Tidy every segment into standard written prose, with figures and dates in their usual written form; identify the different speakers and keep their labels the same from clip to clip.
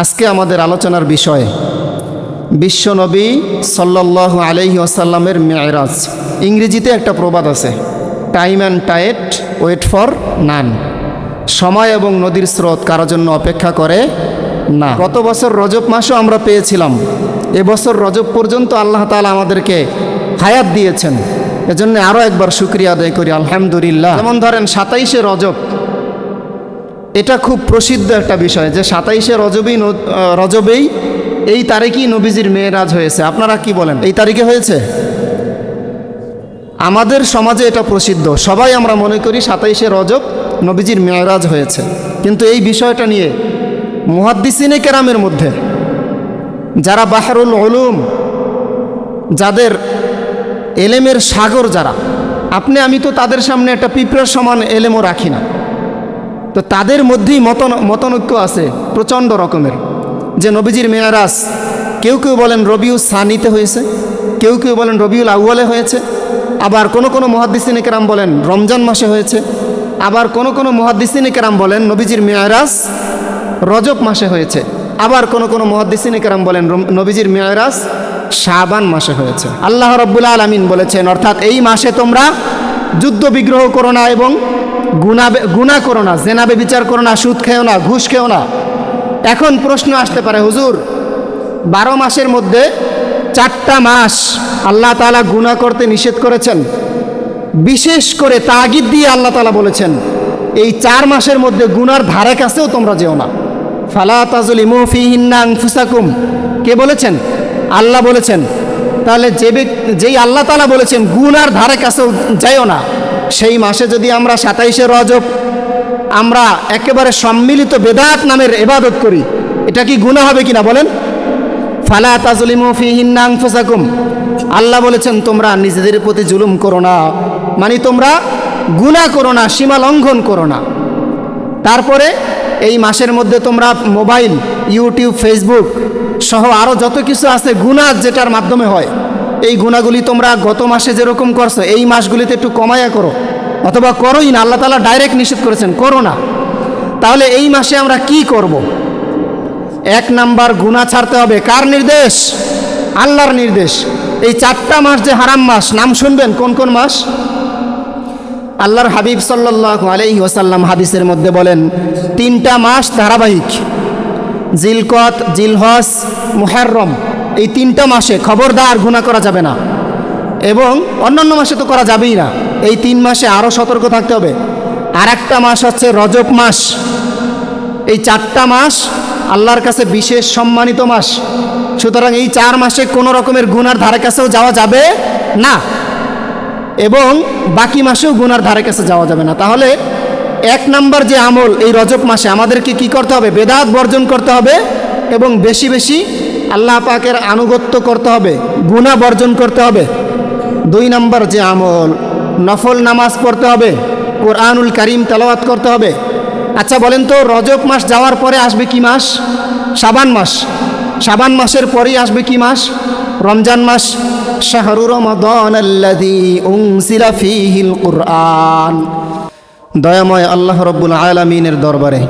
Speaker 1: আজকে আমাদের আলোচনার বিষয় বিশ্বনবী সাল্লাল্লাহু আলাইহি ওয়াসাল্লামের মেরাজ। ইংরেজিতে একটা প্রবাদ আছে, time and tide wait for none. সময় এবং নদীর স্রোত কারোর জন্য অপেক্ষা করে না। গত বছর রজব মাসও আমরা পেয়েছিলাম, এবছর রজব পর্যন্ত আল্লাহ তাআলা আমাদেরকে হায়াত দিয়েছেন, এজন্য আরও একবার শুকরিয়া আদায় করি আলহামদুলিল্লাহ। যেমন ধরেন 27শে রজব, এটা খুব প্রসিদ্ধ একটা বিষয় যে 27শে রজবেই এই তারিখেই নবীজির মেরাজ হয়েছে। আপনারা কি বলেন, এই তারিখে হয়েছে? আমাদের সমাজে এটা প্রসিদ্ধ, সবাই আমরা মনে করি 27শে রজব নবীজির মেরাজ হয়েছে। কিন্তু এই বিষয়টা নিয়ে মুহাদ্দিসিনে কেরামের মধ্যে যারা বাহরুল উলুম, যাদের এলেমের সাগর, যারা আপনি আমি তো তাদের সামনে একটা পিঁপড়ার সমান এলেমও রাখি না, তো তাদের মধ্যেই মতনৈক্য আছে প্রচণ্ড রকমের যে নবীজির মেরাজ কেউ কেউ বলেন রবিউল সানিতে হয়েছে, কেউ কেউ বলেন রবিউল আউয়ালে হয়েছে, আবার কোনো কোনো মুহাদ্দিসিনে কেরাম বলেন রমজান মাসে হয়েছে, আবার কোনো কোনো মুহাদ্দিসিনে কেরাম বলেন নবীজির মেরাজ রজব মাসে হয়েছে, আবার কোনো কোনো মুহাদ্দিসিনে কেরাম বলেন নবীজির মেরাজ শাবান মাসে হয়েছে। আল্লাহ রাব্বুল আলামিন বলেছেন, অর্থাৎ এই মাসে তোমরা যুদ্ধ বিগ্রহ করো না এবং গুনাহ করো না, জেনাবে বিচার করো না, সুদ খেও না, ঘুষ খেও না। এখন প্রশ্ন আসতে পারে, হুজুর 12 মাসের মধ্যে 4টা মাস আল্লাহ তাআলা গুনাহ করতে নিষেধ করেছেন, বিশেষ করে তাগিদ দিয়ে আল্লাহ তাআলা বলেছেন এই 4 মাসের মধ্যে গুনার ধারে কাছেও তোমরা যেও না। ফালা তাজলিমু ফিহিন্না আনফুসাকুম, কে বলেছেন? আল্লাহ বলেছেন। তাহলে যেই আল্লাহ তাআলা বলেছেন গুনার ধারে কাছেও যাইও না, সেই মাসে যদি আমরা 27শে রজব আমরা একেবারে সম্মিলিত বেদাত নামের ইবাদত করি, এটা কি গুনাহ হবে কিনা বলেন? ফালা তাজলিমু ফিহিন্না আনফুসাকুম, আল্লাহ বলেছেন তোমরা নিজেদের প্রতি জুলুম করো না, মানে তোমরা গুনাহ করো না, সীমা লঙ্ঘন করো না। তারপরে এই মাসের মধ্যে তোমরা মোবাইল, ইউটিউব, ফেসবুক সহ আরও যত কিছু আছে গুনাহ যেটার মাধ্যমে হয়, এই গুনাহগুলি তোমরা গত মাসে যেরকম করছো এই মাসগুলিতে একটু কমায়া করো, অথবা করোই না। আল্লাহ তাআলা ডাইরেক্ট নিষেধ করেছেন করো না। তাহলে এই মাসে আমরা কি করব? 1 নাম্বার গুনাহ ছাড়তে হবে। কার নির্দেশ? আল্লাহর নির্দেশ। এই 4টা মাস যে হারাম মাস, নাম শুনবেন কোন কোন মাস? আল্লাহর হাবিব সাল্লাল্লাহু আলাইহি ওয়াসাল্লাম হাদিসের মধ্যে বলেন 3টা মাস ধারাবাহিক, জিলকত, জিলহজ, মুহররম, এই 3টা মাসে খবরদার গুনাহ করা যাবে না, এবং অন্যান্য মাসে তো করা যাবেই না। এই 3 মাসে আরও সতর্ক থাকতে হবে। আর একটা মাস হচ্ছে রজব মাস। এই 4টা মাস আল্লাহর কাছে বিশেষ সম্মানিত মাস, সুতরাং এই 4 মাসে কোনো রকমের গুনার ধারে কাছেও যাওয়া যাবে না, এবং বাকি মাসেও গুনার ধারে কাছে যাওয়া যাবে না। তাহলে 1 নাম্বার যে আমল এই রজব মাসে আমাদেরকে কি করতে হবে? বেদাত বর্জন করতে হবে এবং বেশি বেশি আল্লাহ পাকের আনুগত্য করতে হবে, গুনাহ বর্জন করতে হবে। 2 নাম্বার যে আমল, নফল নামাজ পড়তে হবে, কোরআনুল কারীম তেলাওয়াত করতে হবে। আচ্ছা বলেন তো, রজব মাস যাওয়ার পরে আসবে কি মাস? শাবান মাস। শাবান মাসের পরেই আসবে কি মাস? রমজান মাস। শাহরু রমাদানাল্লাযী উনজিলা ফীহিল কুরআন। দয়াময় আল্লাহ রাব্বুল আলামিনের দরবারে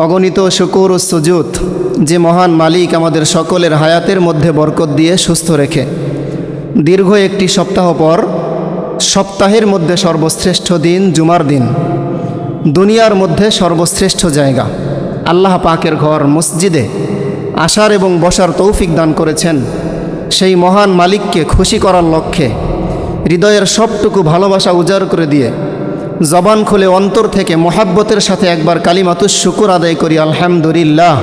Speaker 1: অগণিত শুকর ও সুজুদ, যে মহান মালিক আমাদের সকলের হায়াতের মধ্যে বরকত দিয়ে সুস্থ রেখে দীর্ঘ একটি সপ্তাহ পর সপ্তাহের মধ্যে সর্বশ্রেষ্ঠ দিন জুমার দিন, দুনিয়ার মধ্যে সর্বশ্রেষ্ঠ জায়গা আল্লাহ পাকের ঘর মসজিদে আসার এবং বসার তৌফিক দান করেছেন, সেই মহান মালিককে খুশি করার লক্ষ্যে হৃদয়ের সবটুকু ভালোবাসা উজাড় করে দিয়ে জবান খুলে অন্তর থেকে মোহাব্বতের সাথে একবার কালিমাতুশ শুকর আদায় করি আলহামদুলিল্লাহ।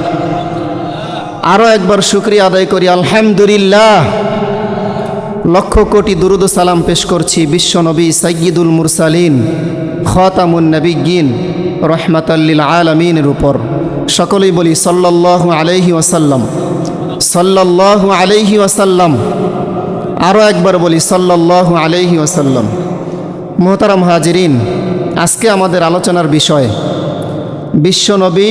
Speaker 1: আরও একবার শুকরিয়া আদায় করি আলহামদুলিল্লাহ। লক্ষ কোটি দুরুদ ও সালাম পেশ করছি বিশ্বনবী সাইয়্যিদুল মুরসালিন খাতামুন নবিয়্যিন রাহমাতাল লিল আলামিনের উপর। সকলেই বলি সাল্লাল্লাহু আলাইহি ওয়াসাল্লাম, সাল্লাল্লাহু আলাইহি ওয়াসাল্লাম। আরও একবার বলি সাল্লাল্লাহু আলাইহি ওয়াসাল্লাম। মুহতারাম হাজিরিন, আজকে আমাদের আলোচনার বিষয় বিশ্বনবী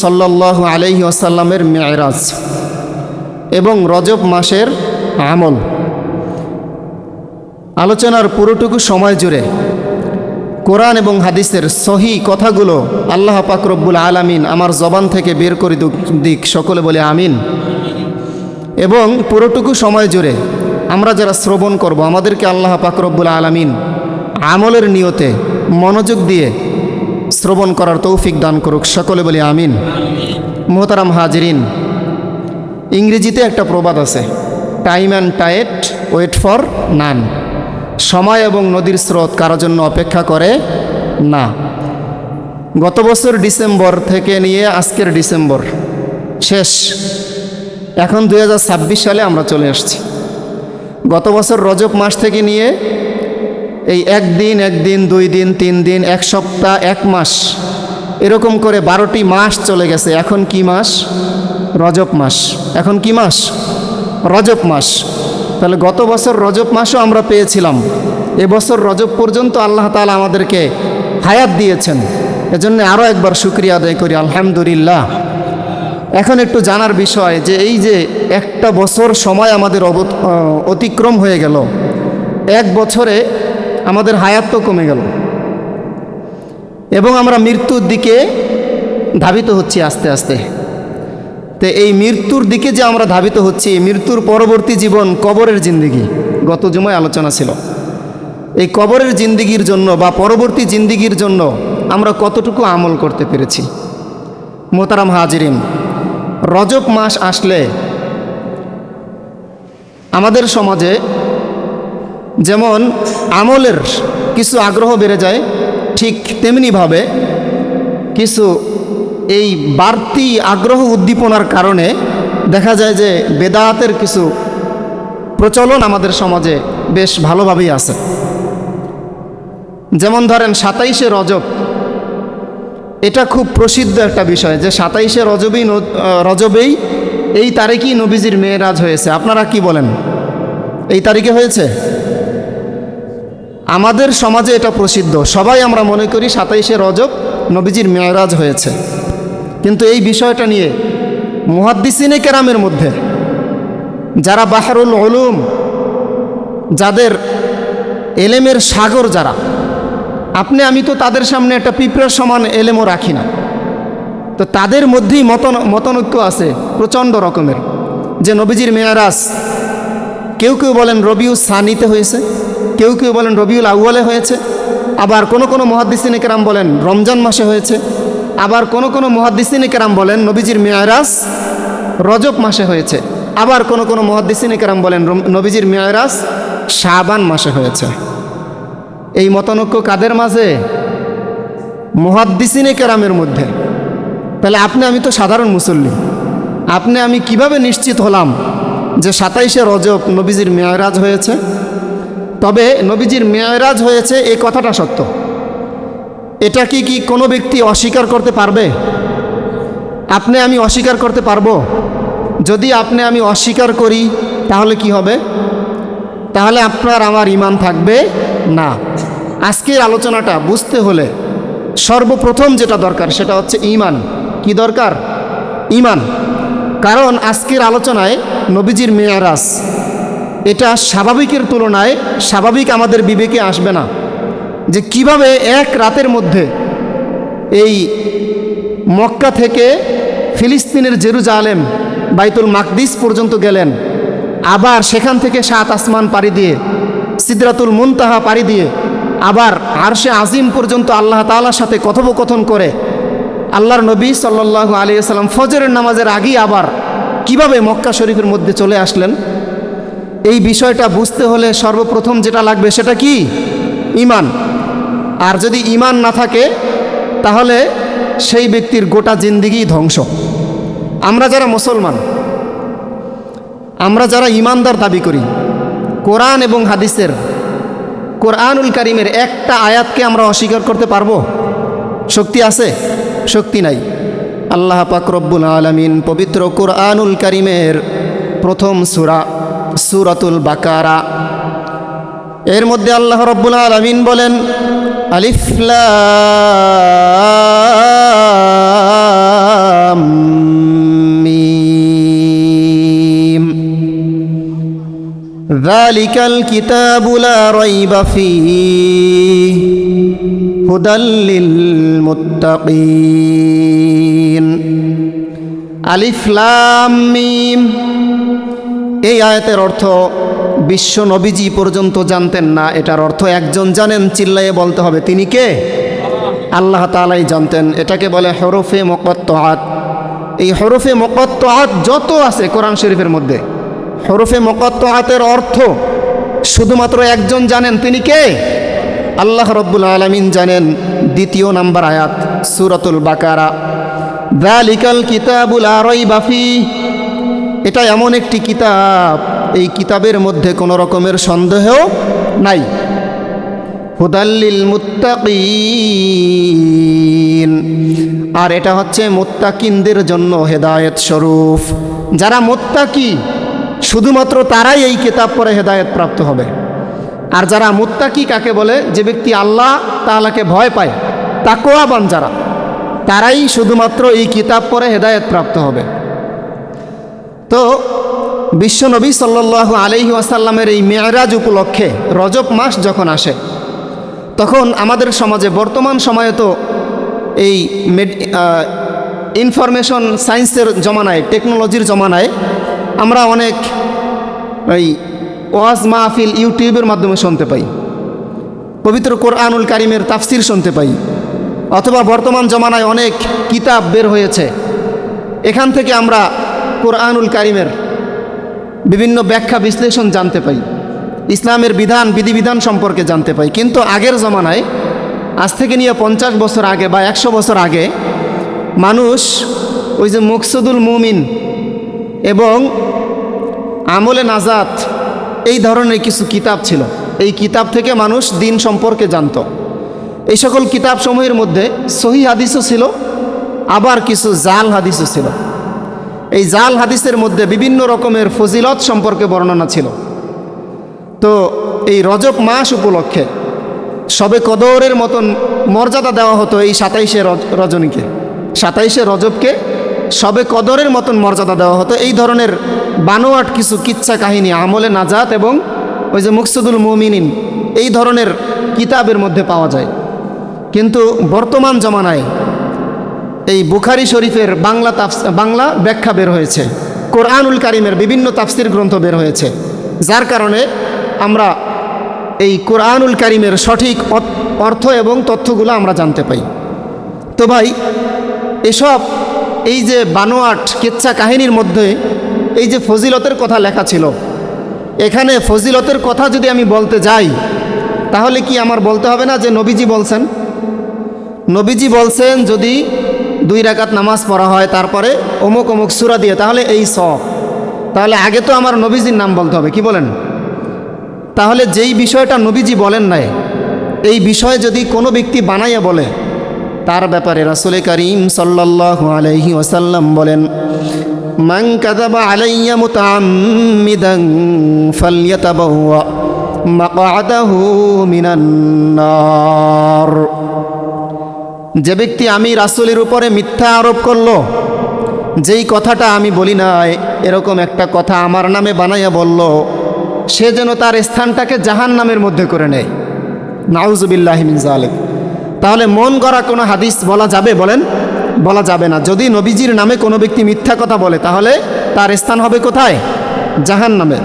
Speaker 1: সাল্লাল্লাহু আলাইহি ওয়াসাল্লামের মেরাজ এবং রজব মাসের আমল। আলোচনার পুরোটুকু সময় জুড়ে কোরআন এবং হাদিসের সহি কথাগুলো আল্লাহ পাক রব্বুল আলামিন আমার জবান থেকে বের করে দিক, সকলে বলে আমিন। এবং পুরোটুকু সময় জুড়ে আমরা যারা শ্রবণ করব, আমাদেরকে আল্লাহ পাক রব্বুল আলামিন আমলের নিয়তে মনোযোগ দিয়ে শ্রবণ করার তৌফিক দান করুক, সকলে বলে আমিন। মোহতারাম হাজিরিন, ইংরেজিতে একটা প্রবাদ আছে, time and tide wait for none. সময় এবং নদীর স্রোত কারোর জন্য অপেক্ষা করে না। গত বছর ডিসেম্বর থেকে নিয়ে আজকের ডিসেম্বর শেষ, এখন 2026 সালে আমরা চলে আসছি। গত বছর রজব মাস থেকে নিয়ে এই একদিন 2 দিন 3 দিন, এক সপ্তাহ, এক মাস, এরকম করে 12টি মাস চলে গেছে। এখন কি মাস? রজব মাস। এখন কি মাস? রজব মাস। তাহলে গত বছর রজব মাসও আমরা পেয়েছিলাম, এবছর রজব পর্যন্ত আল্লাহ তাআলা আমাদেরকে হায়াত দিয়েছেন। এজন্য আরও একবার শুকরিয়া আদায় করি, আলহামদুলিল্লাহ। এখন একটু জানার বিষয় যে এই যে একটা বছর সময় আমাদের অতিক্রম হয়ে গেল, এক বছরে আমাদের হায়াত তো কমে গেল এবং আমরা মৃত্যুর দিকে ধাবিত হচ্ছি আস্তে আস্তে। তো এই মৃত্যুর দিকে যে আমরা ধাবিত হচ্ছি, মৃত্যুর পরবর্তী জীবন কবরের জিন্দিগি গত জুমায় আলোচনা ছিল। এই কবরের জিন্দিগির জন্য বা পরবর্তী জিন্দিগির জন্য আমরা কতটুকু আমল করতে পেরেছি? মোহতারাম হাজিরিন, রজব মাস আসলে আমাদের সমাজে যেমন আমলের কিছু আগ্রহ বেড়ে যায়, ঠিক তেমনিভাবে কিছু এই বাড়তি আগ্রহ উদ্দীপনার কারণে দেখা যায় যে বেদাতের কিছু প্রচলন আমাদের সমাজে বেশ ভালোভাবেই আছে। যেমন ধরেন 27শে রজব, এটা খুব প্রসিদ্ধ একটা বিষয় যে 27শে রজবেই এই তারিখেই নবীজির মেরাজ হয়েছে। আপনারা কি বলেন, এই তারিখে হয়েছে? আমাদের সমাজে এটা প্রসিদ্ধ, সবাই আমরা মনে করি 27শে রজব নবীজির মেরাজ হয়েছে। কিন্তু এই বিষয়টা নিয়ে মুহাদ্দিসিনে কেরামের মধ্যে যারা বাহরুল উলুম, যাদের এলেমের সাগর, যারা, আপনি আমি তো তাদের সামনে একটা পিঁপড়ার সমান এলেমও রাখি না, তো তাদের মধ্যেই মতানৈক্য আছে প্রচণ্ড রকমের যে নবীজির মেরাজ কেউ কেউ বলেন রবিউল সানিতে হয়েছে, কেউ কেউ বলেন রবিউল আউয়ালে হয়েছে, আবার কোনো কোনো মুহাদ্দিসিনে কেরাম বলেন রমজান মাসে হয়েছে, আবার কোনো কোনো মুহাদ্দিসিনে কেরাম বলেন নবীজির মেরাজ রজব মাসে হয়েছে, আবার কোনো কোনো মুহাদ্দিসিনে কেরাম বলেন নবীজির মেরাজ শাবান মাসে হয়েছে। এই মতানৈক্য কাদের মাঝে? মুহাদ্দিসিনে কেরামের মধ্যে। তাহলে আপনি আমি তো সাধারণ মুসল্লি, আপনি আমি কিভাবে নিশ্চিত হলাম যে 27শে রজব নবীজির মেরাজ হয়েছে? তবে নবীজির মেরাজ হয়েছে এই কথাটা সত্য, এটা কি কোনো ব্যক্তি অস্বীকার করতে পারবে? আপনি আমি অস্বীকার করতে পারবো? যদি আপনি আমি অস্বীকার করি তাহলে কি হবে? তাহলে আপনার আমার ঈমান থাকবে না। আজকের আলোচনাটা বুঝতে হলে সর্বপ্রথম যেটা দরকার সেটা হচ্ছে ঈমান। কি দরকার? ঈমান। কারণ আজকের আলোচনায় নবীজির মেরাজ, এটা স্বাভাবিকের তুলনায় স্বাভাবিক আমাদের বিবেকে আসবে না যে কিভাবে এক রাতের মধ্যে এই মক্কা থেকে ফিলিস্তিনের জেরুজালেম বাইতুল মাকদিস পর্যন্ত গেলেন, আবার সেখান থেকে 7 আসমান পাড়ি দিয়ে সিদরাতুল মুনতাহা পাড়ি দিয়ে আবার আরশে আজিম পর্যন্ত আল্লাহ তাআলার সাথে কথোপকথন করে আল্লাহর নবী সাল্লাল্লাহু আলাইহি ওয়াসাল্লাম ফজরের নামাজের আগেই আবার কিভাবে মক্কা শরীফের মধ্যে চলে আসলেন, এই বিষয়টা বুঝতে হলে সর্বপ্রথম যেটা লাগবে সেটা কি? ঈমান। আর যদি ঈমান না থাকে তাহলে সেই ব্যক্তির গোটা জিন্দেগি ধ্বংস। আমরা যারা মুসলমান, আমরা যারা ঈমানদার দাবি করি, কোরআন এবং হাদিসের, কোরআনুল কারীমের একটা আয়াতকে আমরা অস্বীকার করতে পারবো? শক্তি আছে? শক্তি নাই। আল্লাহ পাক রব্বুল আলামিন পবিত্র কোরআনুল কারীমের প্রথম সূরা সূরাতুল বাকারা, এর মধ্যে আল্লাহ রব্বুল আলামিন বলেন আলিফ লাম মিম যালিকাল কিতাবু লা রাইবা ফীহি হুদাল লিল মুত্তাকিন। আলিফ লাম মিম। এই আয়াতের অর্থ বিশ্ব নবীজি পর্যন্ত জানতেন না, এটার অর্থ একজন জানেন, চিল্লাইয়ে বলতে হবে, তিনি কে? আল্লাহ তাআলাই জানতেন। এটাকে বলে হরফে মুকাত্তাআত। এই হরফে মুকাত্তাআত যত আছে কোরআন শরীফের মধ্যে, হরফে মুকাত্তাআতের অর্থ শুধুমাত্র একজন জানেন, তিনি কে? আল্লাহ রাব্বুল আলামিন জানেন। দ্বিতীয় নাম্বার আয়াত সূরাতুল বাকারা, যালিকাল কিতাবু লা রাইবা ফীহি। এটা এমন একটি কিতাব, এই কিতাবের মধ্যে কোনো রকমের সন্দেহ নাই। হুদাল লিল মুত্তাকিন, আর এটা হচ্ছে মুত্তাকিনদের জন্য হেদায়েত স্বরূপ। যারা মুত্তাকি শুধুমাত্র তারাই এই কিতাব পড়ে হেদায়েত প্রাপ্ত হবে। আর যারা মুত্তাকি কাকে বলে? যে ব্যক্তি আল্লাহ তাআলাকে ভয় পায়, তাকওয়াবান যারা, তারাই শুধুমাত্র এই কিতাব পড়ে হেদায়েত প্রাপ্ত হবে। তো বিশ্বনবী সাল্লাল্লাহু আলাইহি ওয়াসাল্লামের এই মেরাজ উপলক্ষে রজব মাস যখন আসে, তখন আমাদের সমাজে বর্তমান সময়ে তো এই ইনফরমেশন সায়েন্সের জমানায়, টেকনোলজির জমানায় আমরা অনেক এই ওয়াজ মাহফিল ইউটিউবের মাধ্যমে শুনতে পাই, পবিত্র কোরআনুল কারীমের তাফসির শুনতে পাই, অথবা বর্তমান জমানায় অনেক কিতাব বের হয়েছে, এখান থেকে আমরা কোরআনুল কারীমের বিভিন্ন ব্যাখ্যা বিশ্লেষণ জানতে পাই, ইসলামের বিধান বিধিবিধান সম্পর্কে জানতে পাই। কিন্তু আগের জমানায়, আজ থেকে নিয়ে 50 বছর আগে বা 100 বছর আগে, মানুষ ওই যে মকসুদুল মুমিন এবং আমলে নাজাত এই ধরনের কিছু কিতাব ছিল, এই কিতাব থেকে মানুষ দিন সম্পর্কে জানত। এই সকল কিতাবসমূহের মধ্যে সহিহ হাদিসও ছিল, আবার কিছু জাল হাদিসও ছিল। এই জাল হাদিসের মধ্যে বিভিন্ন রকমের ফজিলত সম্পর্কে বর্ণনা ছিল। তো এই রজব মাস উপলক্ষে শবে কদরের মতন মর্যাদা দেওয়া হতো এই 27শে রজনীকে, 27শে রজবকে শবে কদরের মতন মর্যাদা দেওয়া হতো। এই ধরনের বানোয়াট কিছু কিচ্ছা কাহিনী আমলে নাজাত এবং ওই যে মুকসুদুল মুমিনিন এই ধরনের কিতাবের মধ্যে পাওয়া যায়। কিন্তু বর্তমান জমানায় এই বুখারী শরীফের বাংলা ব্যাখ্যা বের হয়েছে, কোরআনুল কারীমের বিভিন্ন তাফসির গ্রন্থ বের হয়েছে, যার কারণে আমরা এই কোরআনুল কারীমের সঠিক অর্থ এবং তথ্যগুলো আমরা জানতে পাই। তো ভাই, এসব এই যে বানোয়াট কিচ্ছা কাহিনীর মধ্যে এই যে ফজিলতের কথা লেখা ছিল, এখানে ফজিলতের কথা যদি আমি বলতে যাই, তাহলে কি আমার বলতে হবে না যে নবীজি বলছেন? নবীজি বলছেন যদি 2 রাকাত নামাজ পড়া হয় তারপরে অমুক অমুক সূরা দিয়ে, তাহলে এই সওয়াব। তাহলে আগে তো আমার নবীজির নাম বলতে হবে, কি বলেন? তাহলে যেই বিষয়টা নবীজি বলেন নাই, এই বিষয়ে যদি কোনো ব্যক্তি বানাইয়া বলে, তার ব্যাপারে রাসূল করিম সাল্লাল্লাহু আলাইহি ওয়াসাল্লাম বলেন, মান কাযাবা আলাইয়া মুতাআম্মিদান ফালইয়াতাবাওয়া মাকআদাহু মিনান নার। যে ব্যক্তি আমি রাসূলের উপরে মিথ্যা আরোপ করলো, যেই কথাটা আমি বলি নাই এরকম একটা কথা আমার নামে বানাইয়া বলল, সে যেন তার স্থানটাকে জাহান্নামের মধ্যে করে নেয়। নাউযুবিল্লাহি মিন যালিক। তাহলে মন গড়া কোনো হাদিস বলা যাবে? বলেন, বলা যাবে না। যদি নবীজির নামে কোনো ব্যক্তি মিথ্যা কথা বলে, তাহলে তার স্থান হবে কোথায়? জাহান্নামে।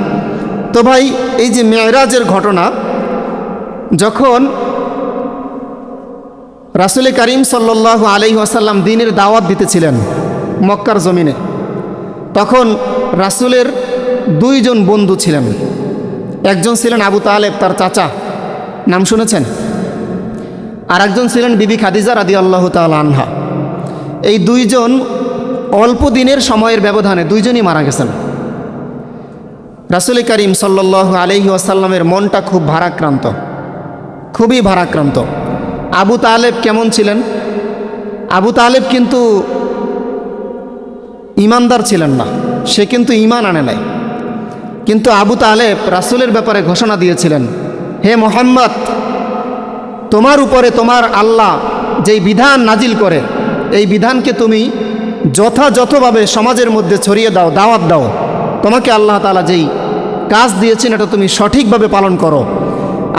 Speaker 1: তো ভাই, এই যে মেরাজের ঘটনা, যখন রাসূল করিম সাল্লাল্লাহু আলাইহি ওয়াসাল্লাম দ্বীনের দাওয়াত দিতেছিলেন মক্কার জমিনে, তখন রাসূলের 2 জন বন্ধু ছিলেন। একজন ছিলেন আবু তালেব, তার চাচা, নাম শুনেছেন? আর একজন ছিলেন বিবি খাদিজা রাদিয়াল্লাহু তাআলা আনহা। এই 2 জন অল্প দিনের সময়ের ব্যবধানে 2 জনই মারা গেছেন। রাসূল করিম সাল্লাল্লাহু আলাইহি ওয়াসাল্লামের মনটা খুব ভারাক্রান্ত, খুবই ভারাক্রান্ত। আবু তালেব কেমন ছিলেন? আবু তালেব কিন্তু ইমানদার ছিলেন না, সে কিন্তু ঈমান আনে নাই। কিন্তু আবু তালেব রাসূলের ব্যাপারে ঘোষণা দিয়েছিলেন, হে মুহাম্মদ, তোমার উপরে তোমার আল্লাহ যেই বিধান নাজিল করে, এই বিধানকে তুমি যথাযথভাবে সমাজের মধ্যে ছড়িয়ে দাও, দাওয়াত দাও। তোমাকে আল্লাহ তাআলা যেই কাজ দিয়েছেন এটা তুমি সঠিকভাবে পালন করো।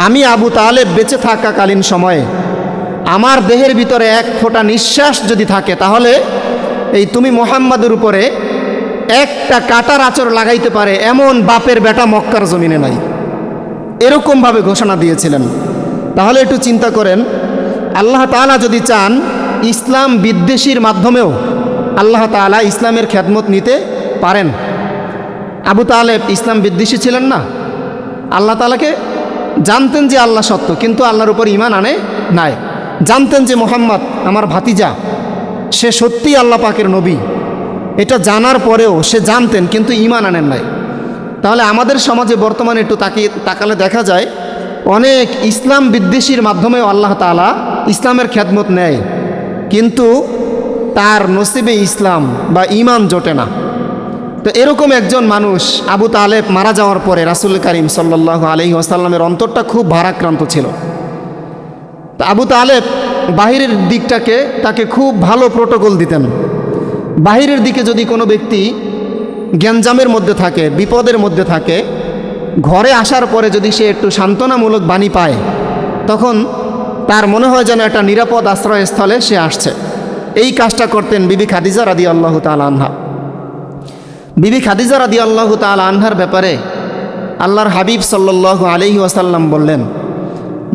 Speaker 1: আমি আবু তালেব বেঁচে থাকাকালীন সময়ে আমার দেহের ভিতরে এক ফোঁটা নিঃশ্বাস যদি থাকে তাহলে এই তুমি মুহাম্মাদের উপরে একটা কাঁটার আঁচড় লাগাইতে পারে এমন বাপের বেটা মক্কার জমিনে নাই। এরকমভাবে ঘোষণা দিয়েছিলেন। তাহলে একটু চিন্তা করেন, আল্লাহ তাআলা যদি চান ইসলাম বিদ্বেষীর মাধ্যমেও আল্লাহ তাআলা ইসলামের খেদমত নিতে পারেন। আবু তালেব ইসলাম বিদ্বেষী ছিলেন না, আল্লাহ তাআলাকে জানতেন যে আল্লাহ সত্য, কিন্তু আল্লাহর উপর ঈমান আনে নাই। জানতেন যে মুহাম্মদ আমার ভাতিজা, সে সত্যিই আল্লাহ পাকের নবী, এটা জানার পরেও সে জানতেন কিন্তু ঈমান আনেন নাই। তাহলে আমাদের সমাজে বর্তমানে একটু তাকালে দেখা যায় অনেক ইসলাম বিদ্বেষীর মাধ্যমেও আল্লাহ তাআলা ইসলামের খেদমত নেয়, কিন্তু তার নসিবে ইসলাম বা ঈমান জোটে না। তো এরকম একজন মানুষ আবু তালেব মারা যাওয়ার পরে রাসূল করিম সাল্লাল্লাহু আলাইহি ওয়াসাল্লামের অন্তরটা খুব ভারাক্রান্ত ছিল। তো আবু তালেব বাহিরের দিকটাকে তাকে খুব ভালো প্রোটোকল দিতেন। বাহিরের দিকে যদি কোনো ব্যক্তি গ্যাঞ্জামের মধ্যে থাকে, বিপদের মধ্যে থাকে, ঘরে আসার পরে যদি সে একটু সান্ত্বনামূলক বাণী পায়, তখন তার মনে হয় যেন একটা নিরাপদ আশ্রয়স্থলে সে আসছে। এই কাজটা করতেন বিবি খাদিজা রাদিয়াল্লাহু তাআলা আনহা। বিবি খাদিজা রাদিয়াল্লাহু তাআলা আনহার ব্যাপারে আল্লাহর হাবিব সাল্লাল্লাহু আলাইহি ওয়াসাল্লাম বললেন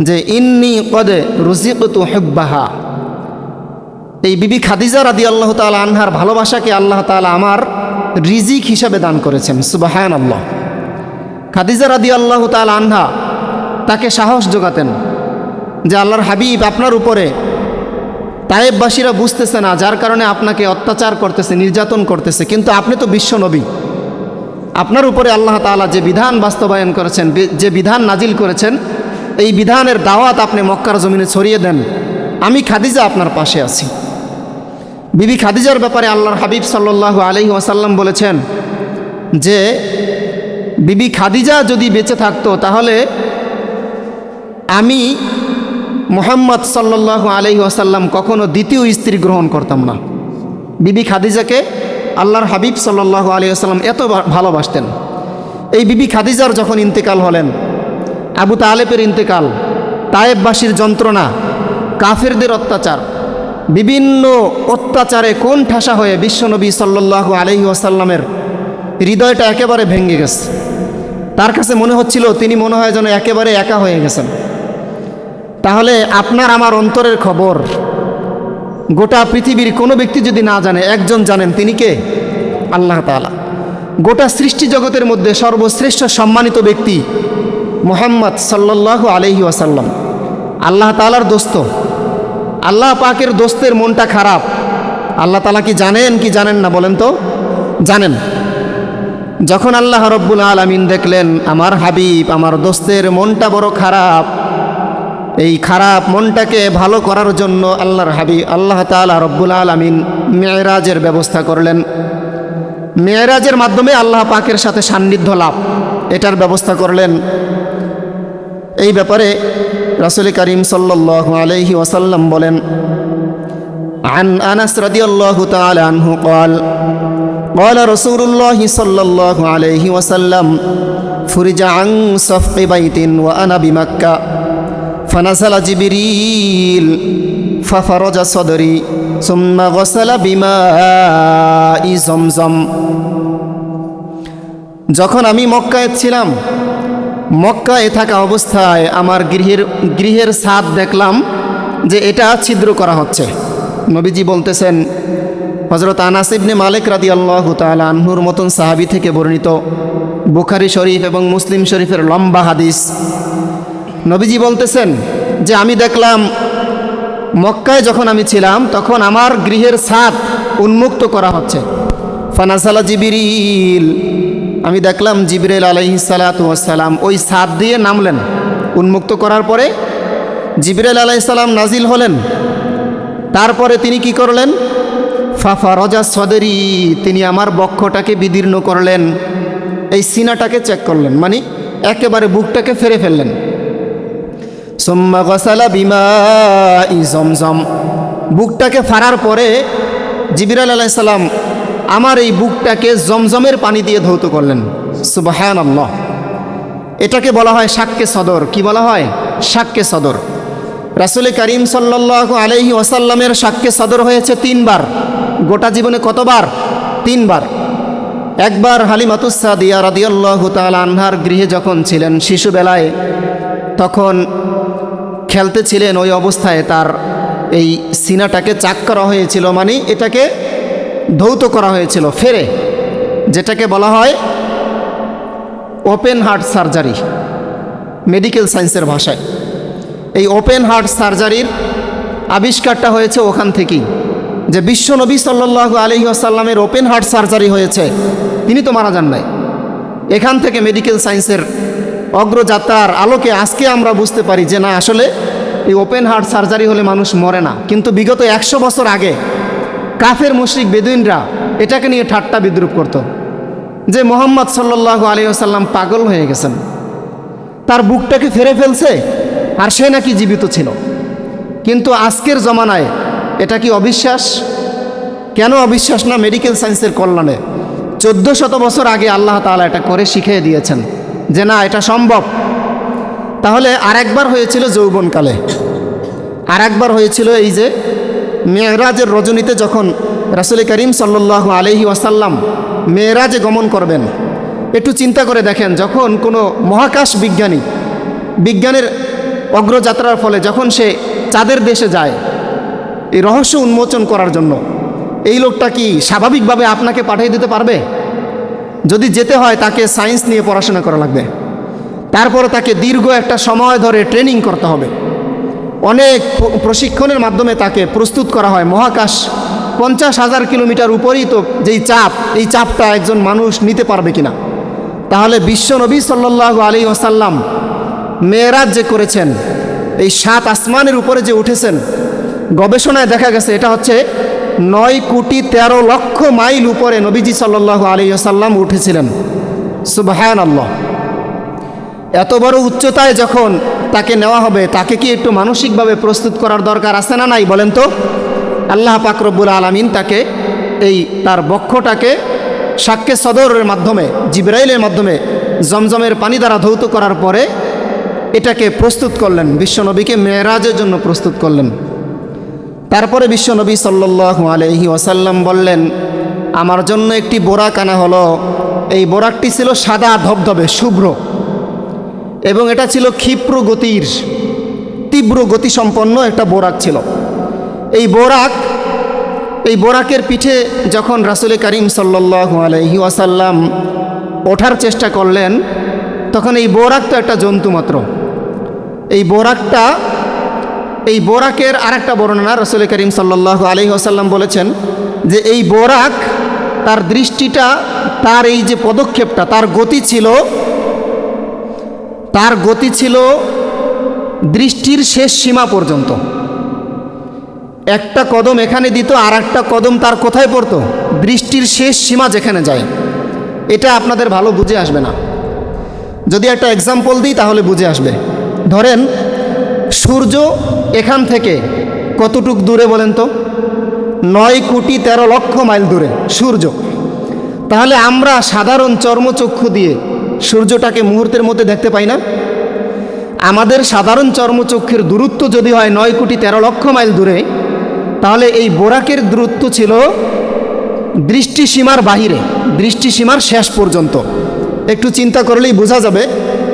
Speaker 1: যে ইন্নী কদ রুজিকতু হুব্বাহা। এই বিবি খাদিজা রাদিয়াল্লাহু তাআলা আনহার ভালোবাসাকে আল্লাহ তাআলা আমার রিজিক হিসাবে দান করেছেন। সুবহানাল্লাহ। খাদিজা রাদিয়াল্লাহু তাআলা আনহা তাকে সাহস যোগাতেন যে আল্লাহর হাবিব আপনার উপরে তায়েববাসীরা বুঝতেছে না, যার কারণে আপনাকে অত্যাচার করতেছে, নির্যাতন করতেছে, কিন্তু আপনি তো বিশ্ব নবী, আপনার উপরে আল্লাহ তাআলা যে বিধান বাস্তবায়ন করেছেন, যে বিধান নাজিল করেছেন, এই বিধানের দাওয়াত আপনি মক্কার জমিনে ছড়িয়ে দেন, আমি খাদিজা আপনার পাশে আছি। বিবি খাদিজার ব্যাপারে আল্লাহর হাবিব সাল্লাল্লাহু আলাইহি ওয়াসাল্লাম বলেছেন যে বিবি খাদিজা যদি বেঁচে থাকতো তাহলে আমি মুহাম্মদ সাল্লাল্লাহু আলাইহি ওয়াসাল্লাম কখনো দ্বিতীয় স্ত্রী গ্রহণ করতাম না। বিবি খাদিজাকে আল্লাহর হাবিব সাল্লাল্লাহু আলাইহি ওয়াসাল্লাম এত ভালোবাসতেন। এই বিবি খাদিজার যখন ইন্তেকাল হলেন, আবু তালেবের ইন্তেকাল, তায়েববাসীর যন্ত্রণা, কাফেরদের অত্যাচার, বিভিন্ন অত্যাচারে কোন ঠাসা হয়ে বিশ্বনবী সাল্লাল্লাহু আলাইহি ওয়াসাল্লামের হৃদয়টা একেবারে ভেঙে গেছে। তার কাছে মনে হচ্ছিল তিনি মনে হয় যেন একেবারে একা হয়ে গেছেন। তাহলে আপনার আমার অন্তরের খবর গোটা পৃথিবীর কোনো ব্যক্তি যদি না জানে, একজন জানেন, তিনি কে? আল্লাহ তাআলা। গোটা সৃষ্টি জগতের মধ্যে সর্বশ্রেষ্ঠ সম্মানিত ব্যক্তি মুহাম্মদ সাল্লাল্লাহু আলাইহি ওয়াসাল্লাম আল্লাহ তাআলার দোস্ত। আল্লাহ পাকের দোস্তের মনটা খারাপ আল্লাহ তাআলা কি জানেন কি জানেন না বলেন তো? জানেন। যখন আল্লাহ রব্বুল আলামিন দেখলেন আমার হাবিব আমার দোস্তের মনটা বড় খারাপ, এই খারাপ মনটাকে ভালো করার জন্য আল্লাহর হাবিব আল্লাহ তাআলা রব্বুল আলামিন মেরাজের ব্যবস্থা করলেন। মেরাজের মাধ্যমে আল্লাহ পাকের সাথে সান্নিধ্য লাভ, এটার ব্যবস্থা করলেন। এই ব্যাপারে রাসূল করিম সাল্লাল্লাহু আলাইহি ওয়াসাল্লাম বলেন, আন আনাস রাদিয়াল্লাহু তাআলা আনহু قال قال رسول الله صلى الله عليه وسلم فرج عن صفق بيت وأنا بمكة فنزل جبريل ففرج صدري ثم غسل بماء زمزم। যখন আমি মক্কায় ছিলাম, মক্কায় থাকা অবস্থায় আমার গৃহের ছাদ দেখলাম যে এটা ছিদ্র করা হচ্ছে। নবীজি বলতেছেন, হযরত আনাস ইবনে মালিক রাদিয়াল্লাহু তাআলা আনহুর মতন সাহাবী থেকে বর্ণিত, বুখারী শরীফ এবং মুসলিম শরীফের লম্বা হাদিস। নবীজি বলতেছেন যে আমি দেখলাম মক্কায় যখন আমি ছিলাম তখন আমার গৃহের ছাদ উন্মুক্ত করা হচ্ছে। ফানাসালা জিবরিল, আমি দেখলাম জিবরিল আলাইহিস সালাতু ওয়াস সালাম ওই ছাদ দিয়ে নামলেন। উন্মুক্ত করার পরে জিবরিল আলাইহিস সালাম নাজিল হলেন। তারপরে তিনি কি করলেন? ফাফারাজা সদরি, তিনি আমার বক্ষটাকে বিদীর্ণ করলেন, এই সিনাটাকে চেক করলেন, মানে একেবারে বুকটাকে ফেরে ফেললেন। সুম্মা গাসালা বিমাই জমজম, বুকটাকে ফাড়ার পরে জিবরিল আলাইহিস সালাম আমার এই বুকটাকে জমজমের পানি দিয়ে ধৌত করলেন। সুবহানাল্লাহ। এটাকে বলা হয় শাক্কে সদর। কি বলা হয়? শাক্কে সদর। রাসূল করিম সাল্লাল্লাহু আলাইহি ওয়াসাল্লামের শাক্কে সদর হয়েছে 3 বার। গোটা জীবনে কতবার? 3 বার। একবার হালিমাতুস সাদিয়া রাদিয়াল্লাহু তাআলা আনহার গৃহে যখন ছিলেন শিশুবেলায়, তখন খেলতেছিলেন, ওই অবস্থায় তার এই সিনাটাকে চাক করা হয়েছিল, মানে এটাকে ধৌত করা হয়েছিল ফেরে, যেটাকে বলা হয় ওপেন হার্ট সার্জারি মেডিকেল সায়েন্সের ভাষায়। এই ওপেন হার্ট সার্জারির আবিষ্কারটা হয়েছে ওখান থেকেই, যে বিশ্বনবী সাল্লাল্লাহু আলাইহি ওয়াসাল্লামের ওপেন হার্ট সার্জারি হয়েছে, তিনি তো মারা যান নাই। এখান থেকে মেডিকেল সায়েন্সের অগ্রযাত্রার আলোকে আজকে আমরা বুঝতে পারি যে না, আসলে এই ওপেন হার্ট সার্জারি হলে মানুষ মরে না। কিন্তু বিগত 100 বছর আগে কাফের মুশরিক বেদুইনরা এটাকে নিয়ে ঠাট্টা বিদ্রুপ করত, যে মুহাম্মদ সাল্লাল্লাহু আলাইহি ওয়াসাল্লাম পাগল হয়ে গেছেন, তার বুকটাকে ফেরে ফেলছে আর সে নাকি জীবিত ছিল। কিন্তু আজকের জমানায় এটা কি অবিশ্বাস? কেন অবিশ্বাস না? মেডিকেল সায়েন্সের কল্যাণে 1400 বছর আগে আল্লাহ তাআলা এটা করে শিখিয়ে দিয়েছেন যে না, এটা সম্ভব। তাহলে আরেকবার হয়েছিল যৌবনকালে, আরেকবার হয়েছিল এই যে মেরাজের রজনীতে, যখন রাসূল করিম সাল্লাল্লাহু আলাইহি ওয়াসাল্লাম মেরাজে গমন করবেন। একটু চিন্তা করে দেখেন, যখন কোনো মহাকাশ বিজ্ঞানের অগ্রযাত্রার ফলে যখন সে চাঁদের দেশে যায় এই রহস্য উন্মোচন করার জন্য, এই লোকটা কি স্বাভাবিকভাবে আপনাকে পাঠিয়ে দিতে পারবে? যদি যেতে হয় তাকে সায়েন্স নিয়ে পড়াশোনা করা লাগবে, তারপরে তাকে দীর্ঘ একটা সময় ধরে ট্রেনিং করতে হবে, অনেক প্রশিক্ষণের মাধ্যমে তাকে প্রস্তুত করা হয়। মহাকাশ 50,000 কিলোমিটার উপরেই তো যেই চাপ, এই চাপটা একজন মানুষ নিতে পারবে কিনা? তাহলে বিশ্বনবী সাল্লাল্লাহু আলাইহি ওয়াসাল্লাম মেরাজ যে করেছেন, এই 7 আসমানের উপরে যে উঠেছেন, গবেষণায় দেখা গেছে এটা হচ্ছে 9,13,00,000 মাইল উপরে নবীজি সাল্লাল্লাহু আলাইহি ওয়াসাল্লাম উঠেছিলেন। সুবহানাল্লাহ। এত বড় উচ্চতায় যখন তাকে নেওয়া হবে, তাকে কি একটু মানসিকভাবে প্রস্তুত করার দরকার আছে না নাই বলেন তো? আল্লাহ পাক রব্বুল আলামিন তাকে এই তার বক্ষটাকে শাক্কে সদরের মাধ্যমে, জিবরাইলের মাধ্যমে জমজমের পানি দ্বারা ধৌত করার পরে এটাকে প্রস্তুত করলেন, বিশ্বনবীকে মেরাজের জন্য প্রস্তুত করলেন। তারপরে বিশ্বনবী সাল্লাল্লাহু আলাইহি ওয়াসাল্লাম বললেন, আমার জন্য একটি বোরাক আনা হলো। এই বোরাকটি ছিল সাদা ধবধবে, শুভ্র, এবং এটা ছিল ক্ষিপ্র গতির, তীব্র গতিসম্পন্ন একটা বোরাক ছিল। এই বোরাকের পিঠে যখন রাসূল করিম সাল্লাল্লাহু আলাইহি ওয়াসাল্লাম ওঠার চেষ্টা করলেন, তখন এই বোরাক তো একটা জন্তু মাত্র। এই বোরাকের আরেকটা বর্ণনা রাসূল করিম সাল্লাল্লাহু আলাইহি ওয়াসাল্লাম বলেছেন যে এই বোরাক, তার দৃষ্টিটা, তার এই যে পদক্ষেপটা, তার গতি ছিল দৃষ্টির শেষ সীমা পর্যন্ত। একটা কদম এখানে দিত, আর একটা কদম তার কোথায় পড়তো? দৃষ্টির শেষ সীমা যেখানে যায়। এটা আপনাদের ভালো বুঝে আসবে না, যদি একটা এক্সাম্পল দিই তাহলে বুঝে আসবে। ধরেন সূর্য এখান থেকে কতটুক দূরে বলেন তো? 9,13,00,000 মাইল দূরে সূর্য। তাহলে আমরা সাধারণ চর্মচক্ষু দিয়ে সূর্যটাকে মুহূর্তের মধ্যে দেখতে পাই না। আমাদের সাধারণ চর্মচক্ষুর দূরত্ব যদি হয় 9,13,00,000 মাইল দূরে, তাহলে এই বোরাকের দূরত্ব ছিল দৃষ্টিসীমার বাহিরে, দৃষ্টিসীমার শেষ পর্যন্ত। একটু চিন্তা করলেই বোঝা যাবে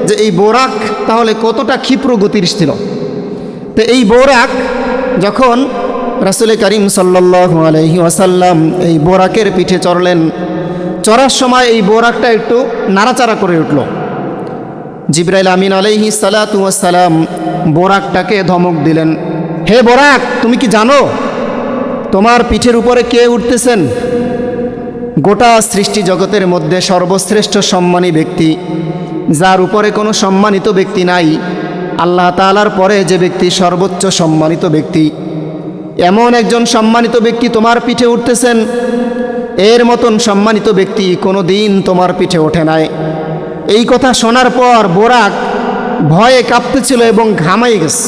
Speaker 1: যে এই বোরাক তাহলে কতটা ক্ষিপ্র গতির ছিল। তো এই বোরাক যখন রাসূল করিম সাল্লাল্লাহু আলাইহি ওয়াসাল্লাম এই বোরাকের পিঠে চড়লেন, চড়ার সময় এই বোরাকটা একটু নাড়াচাড়া করে উঠল। জিবরাইল আমিন আলাইহিস সালাতু ওয়াস সালাম বোরাকটাকে ধমক দিলেন, হে বোরাক, তুমি কি জানো তোমার পিঠের উপরে কে উঠতেছেন? গোটা সৃষ্টি জগতের মধ্যে সর্বশ্রেষ্ঠ সম্মানী ব্যক্তি, যার উপরে কোনো সম্মানিত ব্যক্তি নাই, আল্লাহ তাআলার পরে যে ব্যক্তি সর্বোচ্চ সম্মানিত ব্যক্তি, এমন একজন সম্মানিত ব্যক্তি তোমার পিঠে উঠতেছেন। এর মতন সম্মানিত ব্যক্তি কোনো দিন তোমার পিঠে ওঠে নাই। এই কথা শোনার পর বোরাক ভয়ে কাঁপতেছিল এবং ঘামাই গেছে।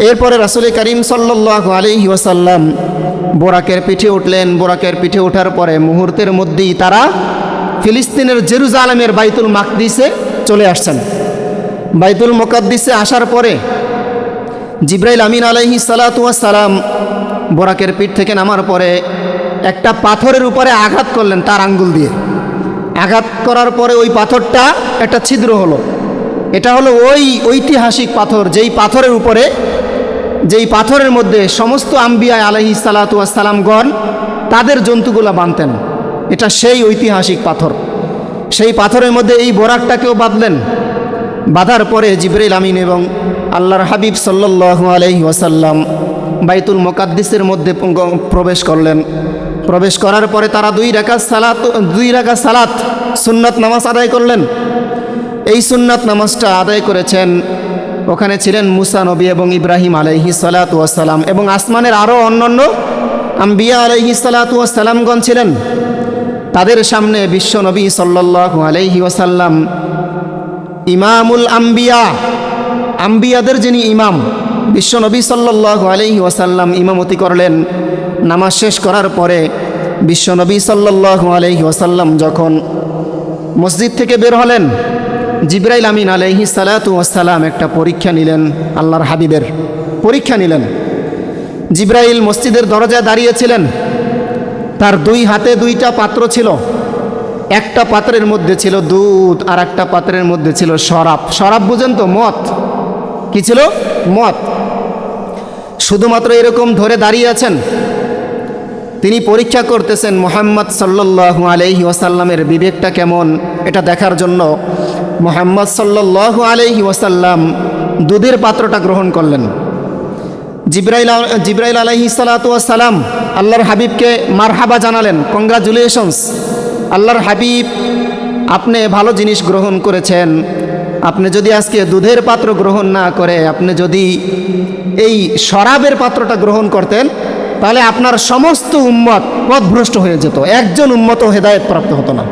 Speaker 1: এরপরে রাসূল করিম সাল্লাল্লাহু আলাইহি ওয়াসাল্লাম বোরাকের পিঠে উঠলেন। বোরাকের পিঠে ওঠার পরে মুহূর্তের মধ্যেই তারা ফিলিস্তিনের জেরুজালেমের বাইতুল মাকদিসে চলে আসছেন। বাইতুল মুকাদ্দিসে আসার পরে জিবরাইল আমিন আলাইহিস সালাতু ওয়াস সালাম বোরাকের পিঠ থেকে নামার পরে একটা পাথরের উপরে আঘাত করলেন তার আঙ্গুল দিয়ে। আঘাত করার পরে ওই পাথরটা একটা ছিদ্র হলো। এটা হলো ওই ঐতিহাসিক পাথর যেই পাথরের মধ্যে সমস্ত আম্বিয়া আলাইহিস সালাতু ওয়াস সালামগণ তাদের জন্তুগুলা বাঁধতেন। এটা সেই ঐতিহাসিক পাথর। সেই পাথরের মধ্যে এই বোরাকটাকেও বাঁধলেন। বাঁধার পরে জিবরাইল আমিন এবং আল্লাহর হাবিব সাল্লাল্লাহু আলাইহি ওয়াসাল্লাম বাইতুল মুকাদ্দিসের মধ্যে প্রবেশ করলেন। প্রবেশ করার পরে তারা দুই রাকাত সালাত সুন্নাত নামাজ আদায় করলেন। এই সুন্নাত নামাজটা আদায় করেছেন, ওখানে ছিলেন মুসা নবী এবং ইব্রাহিম আলাইহিস সালাতু ওয়াস সালাম এবং আসমানের আরও অন্যান্য আম্বিয়া আলাইহিস সালাতু ওয়াস সালামগণ ছিলেন। তাদের সামনে বিশ্ব নবী সাল্লাল্লাহু আলাইহি ওয়াসাল্লাম ইমামুল আম্বিয়াদের যিনি ইমাম, বিশ্ব নবী সাল্লাল্লাহু আলাইহি ওয়াসাল্লাম ইমামতি করলেন। নামাজ শেষ করার পরে বিশ্ব নবী সাল্লাল্লাহু আলাইহি ওয়াসাল্লাম যখন মসজিদ থেকে বের হলেন, জিবরাইল আমিন আলাইহিস সালাতু ওয়াস সালাম একটা পরীক্ষা নিলেন, আল্লাহর হাবিবের পরীক্ষা নিলেন। জিবরাইল মসজিদের দরজায় দাঁড়িয়েছিলেন। তার দুই হাতে দুইটা পাত্র ছিল। একটা পাত্রের মধ্যে ছিল দুধ আর একটা পাত্রের মধ্যে ছিল শরাব বুঝেন তো, মদ। কি ছিল? মদ। শুধুমাত্র এরকম ধরে দাঁড়িয়ে আছেন। তিনি পরীক্ষা করতেছেন মুহাম্মদ সাল্লাল্লাহু আলাইহি ওয়াসাল্লামের বিবেকটা কেমন এটা দেখার জন্য মুহাম্মদ সাল্লাল্লাহু আলাইহি ওয়াসাল্লাম দুধের পাত্রটা গ্রহণ করলেন। জিবরাইল আলাইহিস সালাতু ওয়াস সালাম আল্লাহর হাবিবকে মারহাবা জানালেন, কংগ্রাচুলেশনস আল্লাহর হাবিব, আপনি ভালো জিনিস গ্রহণ করেছেন। আপনি যদি আজকে দুধের পাত্র গ্রহণ না করে আপনি যদি এই শরাবের পাত্রটা গ্রহণ করতেন তাহলে আপনার সমস্ত উম্মত পথভ্রষ্ট হয়ে যেত, একজন উম্মতও হেদায়েত প্রাপ্ত হতো না।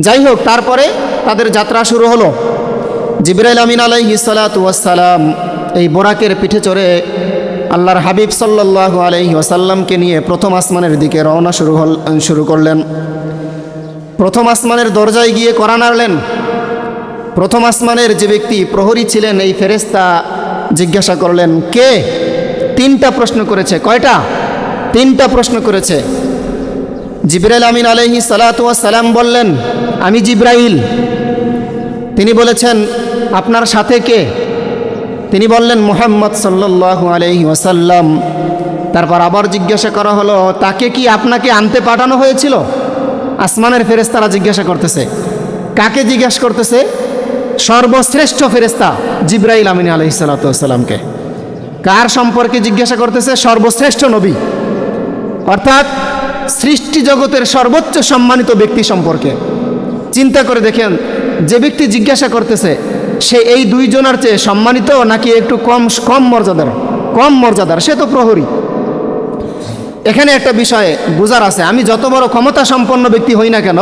Speaker 1: যাই হোক, তারপরে তাদের যাত্রা শুরু হলো। জিবরাইল আমিন আলাইহিস সালাতু ওয়াস সালাম এই বোরাকের পিঠে চড়ে আল্লাহর হাবিব সাল্লাল্লাহু আলাইহি ওয়াসাল্লামকে নিয়ে প্রথম আসমানের দিকে রওনা শুরু করলেন। প্রথম আসমানের দরজায় গিয়ে কড়া নাড়লেন। প্রথম আসমানের যে ব্যক্তি প্রহরী ছিলেন এই ফেরেশতা জিজ্ঞাসা করলেন, কে? তিনটা প্রশ্ন করেছে। কয়টা? তিনটা প্রশ্ন করেছে। জিবরাইল আমিন আলাইহিস সালাতু ওয়াস সালাম বললেন, আমি জিবরাইল। তিনি বলেছেন, আপনার সাথে কে? তিনি বললেন, মুহাম্মদ সাল্লাল্লাহু আলাইহি ওয়াসাল্লাম। তারপর আবার জিজ্ঞাসা করা হলো, তাকে কি আপনাকে আনতে পাঠানো হয়েছিল? আসমানের ফেরেশতারা জিজ্ঞাসা করতেছে। কাকে জিজ্ঞাসা করতেছে? সর্বশ্রেষ্ঠ ফেরেশতা জিবরাইল আমিন আলাইহিস সালাতু ওয়াস সালামকে। কার সম্পর্কে জিজ্ঞাসা করতেছে? সর্বশ্রেষ্ঠ নবী, অর্থাৎ সৃষ্টি জগতের সর্বোচ্চ সম্মানিত ব্যক্তি সম্পর্কে। চিন্তা করে দেখেন, যে ব্যক্তি জিজ্ঞাসা করতেছে সে এই দুইজনের চেয়ে সম্মানিত নাকি একটু কম মর্যাদার? সে তো প্রহরী। এখানে একটা বিষয় বোঝার আছে, আমি যত বড় ক্ষমতা সম্পন্ন ব্যক্তি হই না কেন,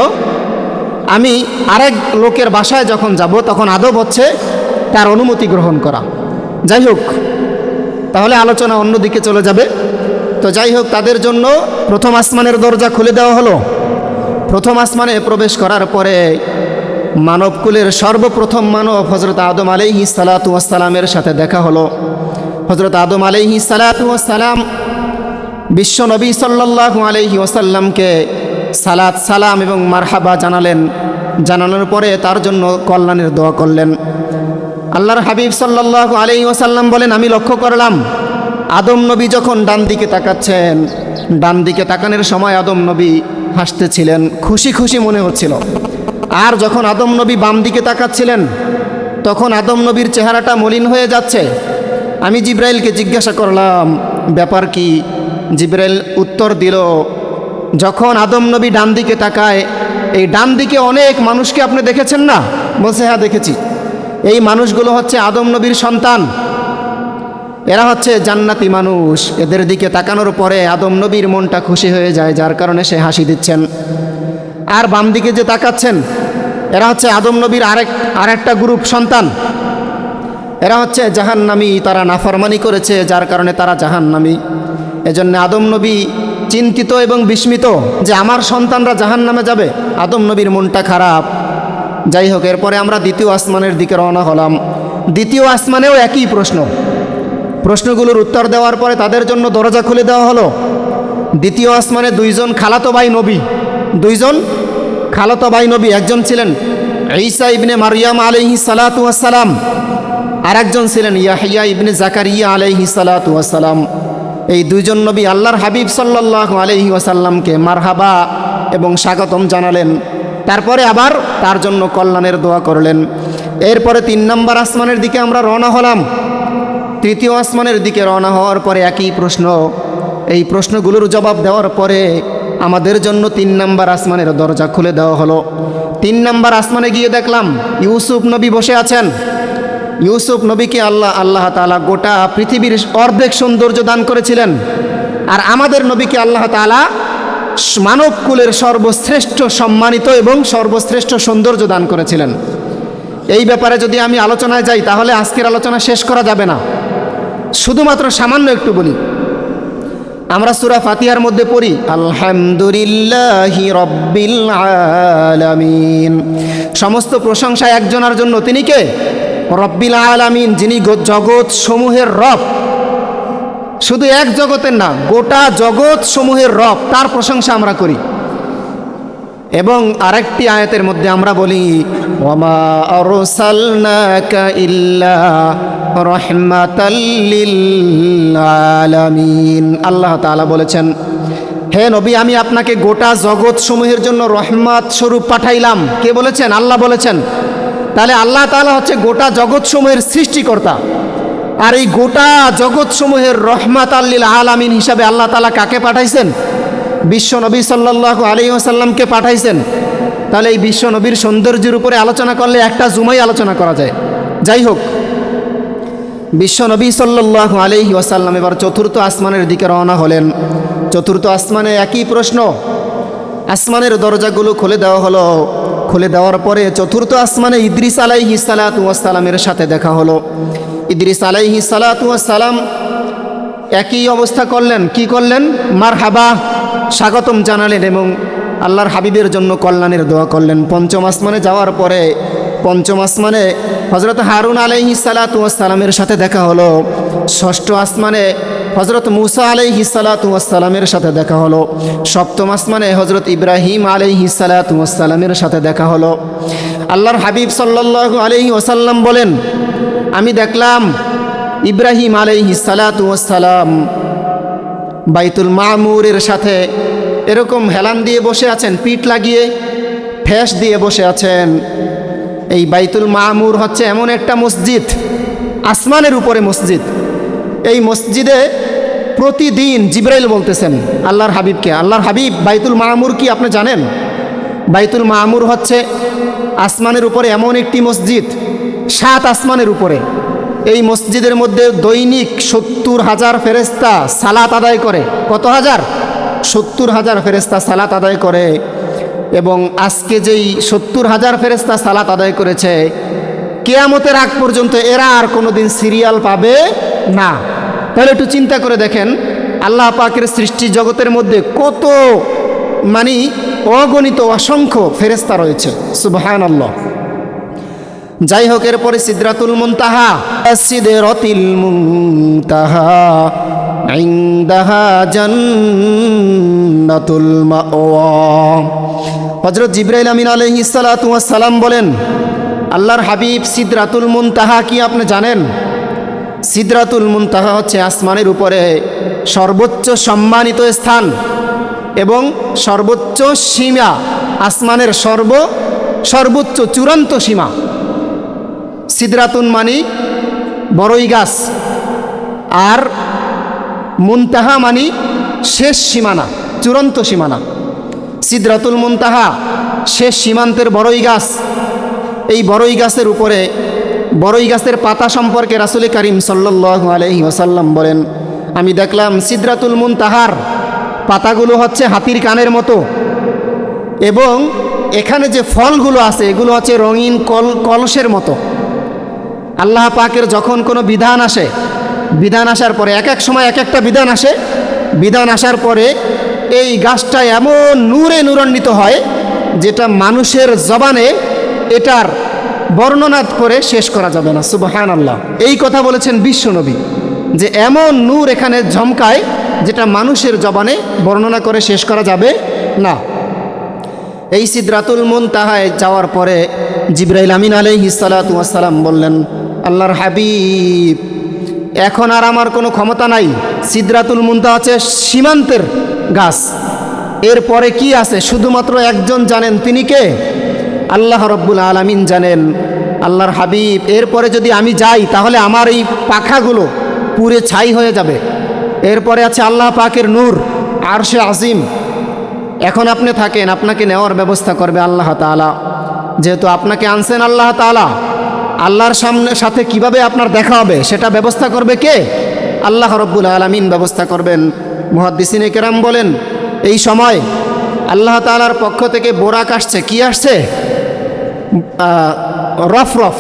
Speaker 1: আমি আরেক লোকের বাসায় যখন যাব তখন আদব হচ্ছে তার অনুমতি গ্রহণ করা। যাই হোক, তাহলে আলোচনা অন্যদিকে চলে যাবে। তো যাই হোক, তাদের জন্য প্রথম আসমানের দরজা খুলে দেওয়া হলো। প্রথম আসমানে প্রবেশ করার পরে মানবকুলের সর্বপ্রথম মানব হযরত আদম আলাইহিস সালাতু ওয়াস সালামের সাথে দেখা হলো। হযরত আদম আলাইহিস সালাতু ওয়াস সালাম বিশ্ব নবী সাল্লাল্লাহু আলাইহি ওয়াসাল্লামকে সালাত সালাম এবং মারহাবা জানানোর পরে তার জন্য কল্যাণের দোয়া করলেন। আল্লাহর হাবিব সাল্লাল্লাহু আলাইহি ওয়াসাল্লাম বলেন, আমি লক্ষ্য করলাম আদম নবী যখন ডান দিকে তাকাচ্ছেন, ডান দিকে তাকানোর সময় আদম নবী হাসতেছিলেন, খুশি খুশি মনে হচ্ছিল। আর যখন আদম নবী বাম দিকে তাকাচ্ছিলেন তখন আদম নবীর চেহারাটা মলিন হয়ে যাচ্ছে। আমি জিবরাইলকে জিজ্ঞাসা করলাম, ব্যাপার কি? জিবরাইল উত্তর দিল, যখন আদম নবী ডান দিকে তাকায়, এই ডান দিকে অনেক মানুষকে আপনি দেখেছেন না? বলছে, হ্যাঁ দেখেছি। এই মানুষগুলো হচ্ছে আদম নবীর সন্তান, এরা হচ্ছে জান্নাতি মানুষ। এদের দিকে তাকানোর পরে আদম নবীর মনটা খুশি হয়ে যায়, যার কারণে সে হাসি দিচ্ছেন। আর বাম দিকে যে তাকাচ্ছেন এরা হচ্ছে আদম নবীর আরেকটা গ্রুপ সন্তান। এরা হচ্ছে জাহান্নামী, তারা নাফরমানি করেছে যার কারণে তারা জাহান্নামী। এজন্য আদম নবী চিন্তিত এবং বিস্মিত যে আমার সন্তানরা জাহান্নামে যাবে। আদম নবীর মনটা খারাপ। যাই হোক, এরপরে আমরা দ্বিতীয় আসমানের দিকে রওনা হলাম। দ্বিতীয় আসমানেও একই প্রশ্ন। প্রশ্নগুলোর উত্তর দেওয়ার পরে তাদের জন্য দরজা খুলে দেওয়া হলো। দ্বিতীয় আসমানে দুইজন খালাতো ভাই নবী, দুইজন খালাতো ভাই নবী। একজন ছিলেন ঈসা ইবনে মারইয়াম আলাইহিস সালাতু ওয়াস সালাম, আর একজন ছিলেন ইয়াহইয়া ইবনে জাকারিয়া আলাইহিস সালাতু ওয়াস সালাম। এই দুইজন নবী আল্লাহর হাবিব সাল্লাল্লাহু আলাইহি ওয়াসাল্লামকে মারহাবা এবং স্বাগতম জানালেন। তারপরে আবার তার জন্য কল্যাণের দোয়া করলেন। এরপরে 3 নম্বর আসমানের দিকে আমরা রওনা হলাম। তৃতীয় আসমানের দিকে রওনা হওয়ার পরে একই প্রশ্ন। এই প্রশ্নগুলোর জবাব দেওয়ার পরে আমাদের জন্য 3 নম্বর আসমানের দরজা খুলে দেওয়া হলো। 3 নম্বর আসমানে গিয়ে দেখলাম ইউসুফ নবী বসে আছেন। ইউসুফ নবীকে আল্লাহ তাআলা গোটা পৃথিবীর অর্ধেক সৌন্দর্য দান করেছিলেন, আর আমাদের নবীকে আল্লাহ তাআলা মানবকুলের সর্বশ্রেষ্ঠ সম্মানিত এবং সর্বশ্রেষ্ঠ সৌন্দর্য দান করেছিলেন। এই ব্যাপারে যদি আমি আলোচনায় যাই তাহলে আজকের আলোচনা শেষ করা যাবে না। শুধুমাত্র সামান্য একটু বলি। আমরা সূরা ফাতিহার মধ্যে পড়ি আলহামদুলিল্লাহি রাব্বিল আলামিন। সমস্ত প্রশংসা একজনের জন্য, তিনি কে? রব্বিল আলামিন, যিনি জগৎ সমূহের রব। শুধু এক জগতের না, গোটা জগৎ সমূহের রব, তার প্রশংসা আমরা করি। এবং আরেকটি আয়াতের মধ্যে আমরা বলি ওয়ামা আরসালনাকা ইল্লা রাহমাতাল লিল আলামিন। আল্লাহ তাআলা বলেছেন, হে নবী, আমি আপনাকে গোটা জগৎ সমূহের জন্য রহমত স্বরূপ পাঠাইলাম। কে বলেছেন? আল্লাহ বলেছেন। তাহলে আল্লাহ তাআলা হচ্ছে গোটা জগৎ সমূহের সৃষ্টিকর্তা। আর এই গোটা জগৎ সমূহের রহমাতাল লিল আলামিন হিসাবে আল্লাহ তাআলা কাকে পাঠাইছেন? বিশ্ব নবী সাল্লাল্লাহু আলাইহি ওয়াসাল্লামকে পাঠাইছেন। তাহলে এই বিশ্ব নবীর সৌন্দর্যের উপরে আলোচনা করলে একটা জুমাই আলোচনা করা যায়। যাই হোক, বিশ্ব নবী সাল্লাল্লাহু আলাইহি ওয়াসাল্লাম এবার চতুর্থ আসমানের দিকে রওনা হলেন। চতুর্থ আসমানে একই প্রশ্ন। আসমানের দরজাগুলো খুলে দেওয়া হলো। খুলে দেওয়ার পরে চতুর্থ আসমানে ইদ্রিস আলাইহিস সালাতু ওয়াস সালামের সাথে দেখা হলো। ইদ্রিস আলাইহিস সালাতু ওয়াস সালাম একই অবস্থা করলেন। কি করলেন? মারহাবা, স্বাগতম জানালেন এবং আল্লাহর হাবিবের জন্য কল্যাণের দোয়া করলেন। পঞ্চম আসমানে যাওয়ার পরে পঞ্চম আসমানে হযরত হারুন আলাইহিস সালাতু ওয়াস সালামের সাথে দেখা হলো। ষষ্ঠ আসমানে হযরত মুসা আলাইহিস সালাতু ওয়াস সালামের সাথে দেখা হলো। সপ্তম আসমানে হযরত ইব্রাহিম আলাইহিস সালাতু ওয়াস সালামের সাথে দেখা হলো। আল্লাহর হাবিব সাল্লাল্লাহু আলাইহি ওয়াসাল্লাম বলেন, আমি দেখলাম ইব্রাহিম আলাইহিস সালাতু ওয়াস সালাম বাইতুল মামুরের সাথে এরকম হেলান দিয়ে বসে আছেন, পিঠ লাগিয়ে ঠেস দিয়ে বসে আছেন। এই বাইতুল মামুর হচ্ছে এমন একটা মসজিদ, আসমানের উপরে মসজিদ। এই মসজিদে প্রতিদিন জিবরাইল বলতেছেন আল্লাহর হাবিবকে, আল্লাহর হাবিব, বাইতুল মামুর কি আপনি জানেন? বাইতুল মামুর হচ্ছে আসমানের উপরে এমন একটি মসজিদ, 7 আসমানের উপরে। এই মসজিদের মধ্যে দৈনিক 70,000 ফেরেশতা সালাত আদায় করে। কত হাজার? 70,000 ফেরেশতা সালাত আদায় করে। এবং আজকে যেই 70,000 ফেরেশতা সালাত আদায় করেছে, কিয়ামতের আগ পর্যন্ত এরা আর কোনোদিন সিরিয়াল পাবে না। তাহলে একটু চিন্তা করে দেখেন, আল্লাহ পাকের সৃষ্টি জগতের মধ্যে কত অগণিত অসংখ্য ফেরেশতা রয়েছে। সুবহানাল্লাহ। যাই হোক, এরপরে সিদরাতুল মুনতাহা, সিদরাতুল মুনতাহা ইনদাহা জান্নাতুল মাওয়া। হযরত জিবরাইল আমিন আলাইহিস সালাতু ওয়াস সালাম বলেন, আল্লাহর হাবিব, সিদরাতুল মুনতাহা কি আপনি জানেন? সিদরাতুল মুনতাহা হচ্ছে আসমানের উপরে সর্বোচ্চ সম্মানিত স্থান এবং সর্বোচ্চ সীমা, আসমানের সর্বোচ্চ চূড়ান্ত সীমা। সিদরাতুন মানি বড়ই গাছ, আর মুনতাহা মানি শেষ সীমানা, চূড়ান্ত সীমানা। সিদরাতুল মুনতাহা শেষ সীমান্তের বড়ই গাছ। এই বড়ই গাছের উপরে, বড়ই গাছের পাতা সম্পর্কে রাসূল করিম সাল্লাল্লাহু আলাইহি ওয়াসাল্লাম বলেন, আমি দেখলাম সিদরাতুল মুনতাহার পাতাগুলো হচ্ছে হাতির কানের মতো, এবং এখানে যে ফলগুলো আছে এগুলো হচ্ছে রঙিন কলসের মতো। আল্লাহ পাকের যখন কোনো বিধান আসে, বিধান আসার পরে এক এক সময় এক একটা বিধান আসে, বিধান আসার পরে এই গাছটা এমন নূরে নূরান্বিত হয় যেটা মানুষের জবানে এটার বর্ণনা করে শেষ করা যাবে না। সুবহানাল্লাহ। এই কথা বলেছেন বিশ্বনবী যে এমন নূর এখানে ঝমকায় যেটা মানুষের জবানে বর্ণনা করে শেষ করা যাবে না। এই সিদরাতুল মুনতাহায় যাওয়ার পরে জিবরাইল আমিন আলাইহিস সালাতু ওয়াস সালাম বললেন, আল্লাহর হাবিব, এখন আর আমার কোনো ক্ষমতা নাই। সিদরাতুল মুনতাহা হচ্ছে সীমান্তের গাছ, এরপরে কি আছে শুধুমাত্র একজন জানেন, তিনি কে? আল্লাহ রব্বুল আলামিন জানেন। আল্লাহর হাবিব, এরপরে যদি আমি যাই তাহলে আমার এই পাখাগুলো পুড়ে ছাই হয়ে যাবে। এরপরে আছে আল্লাহ পাকের নূর, আরশে আজিম। এখন আপনি থাকেন, আপনাকে নেওয়ার ব্যবস্থা করবে আল্লাহ তাআলা। যেহেতু আপনাকে আনছেন আল্লাহ তাআলা, আল্লাহর সাথে কিভাবে আপনার দেখা হবে সেটা ব্যবস্থা করবে কে? আল্লাহ রব্বুল আলামিন ব্যবস্থা করবেন। মুহাদ্দিসিনে কেরাম বলেন, এই সময় আল্লাহ তাআলার পক্ষ থেকে বোরাক আসছে। কি আসছে? রফরফ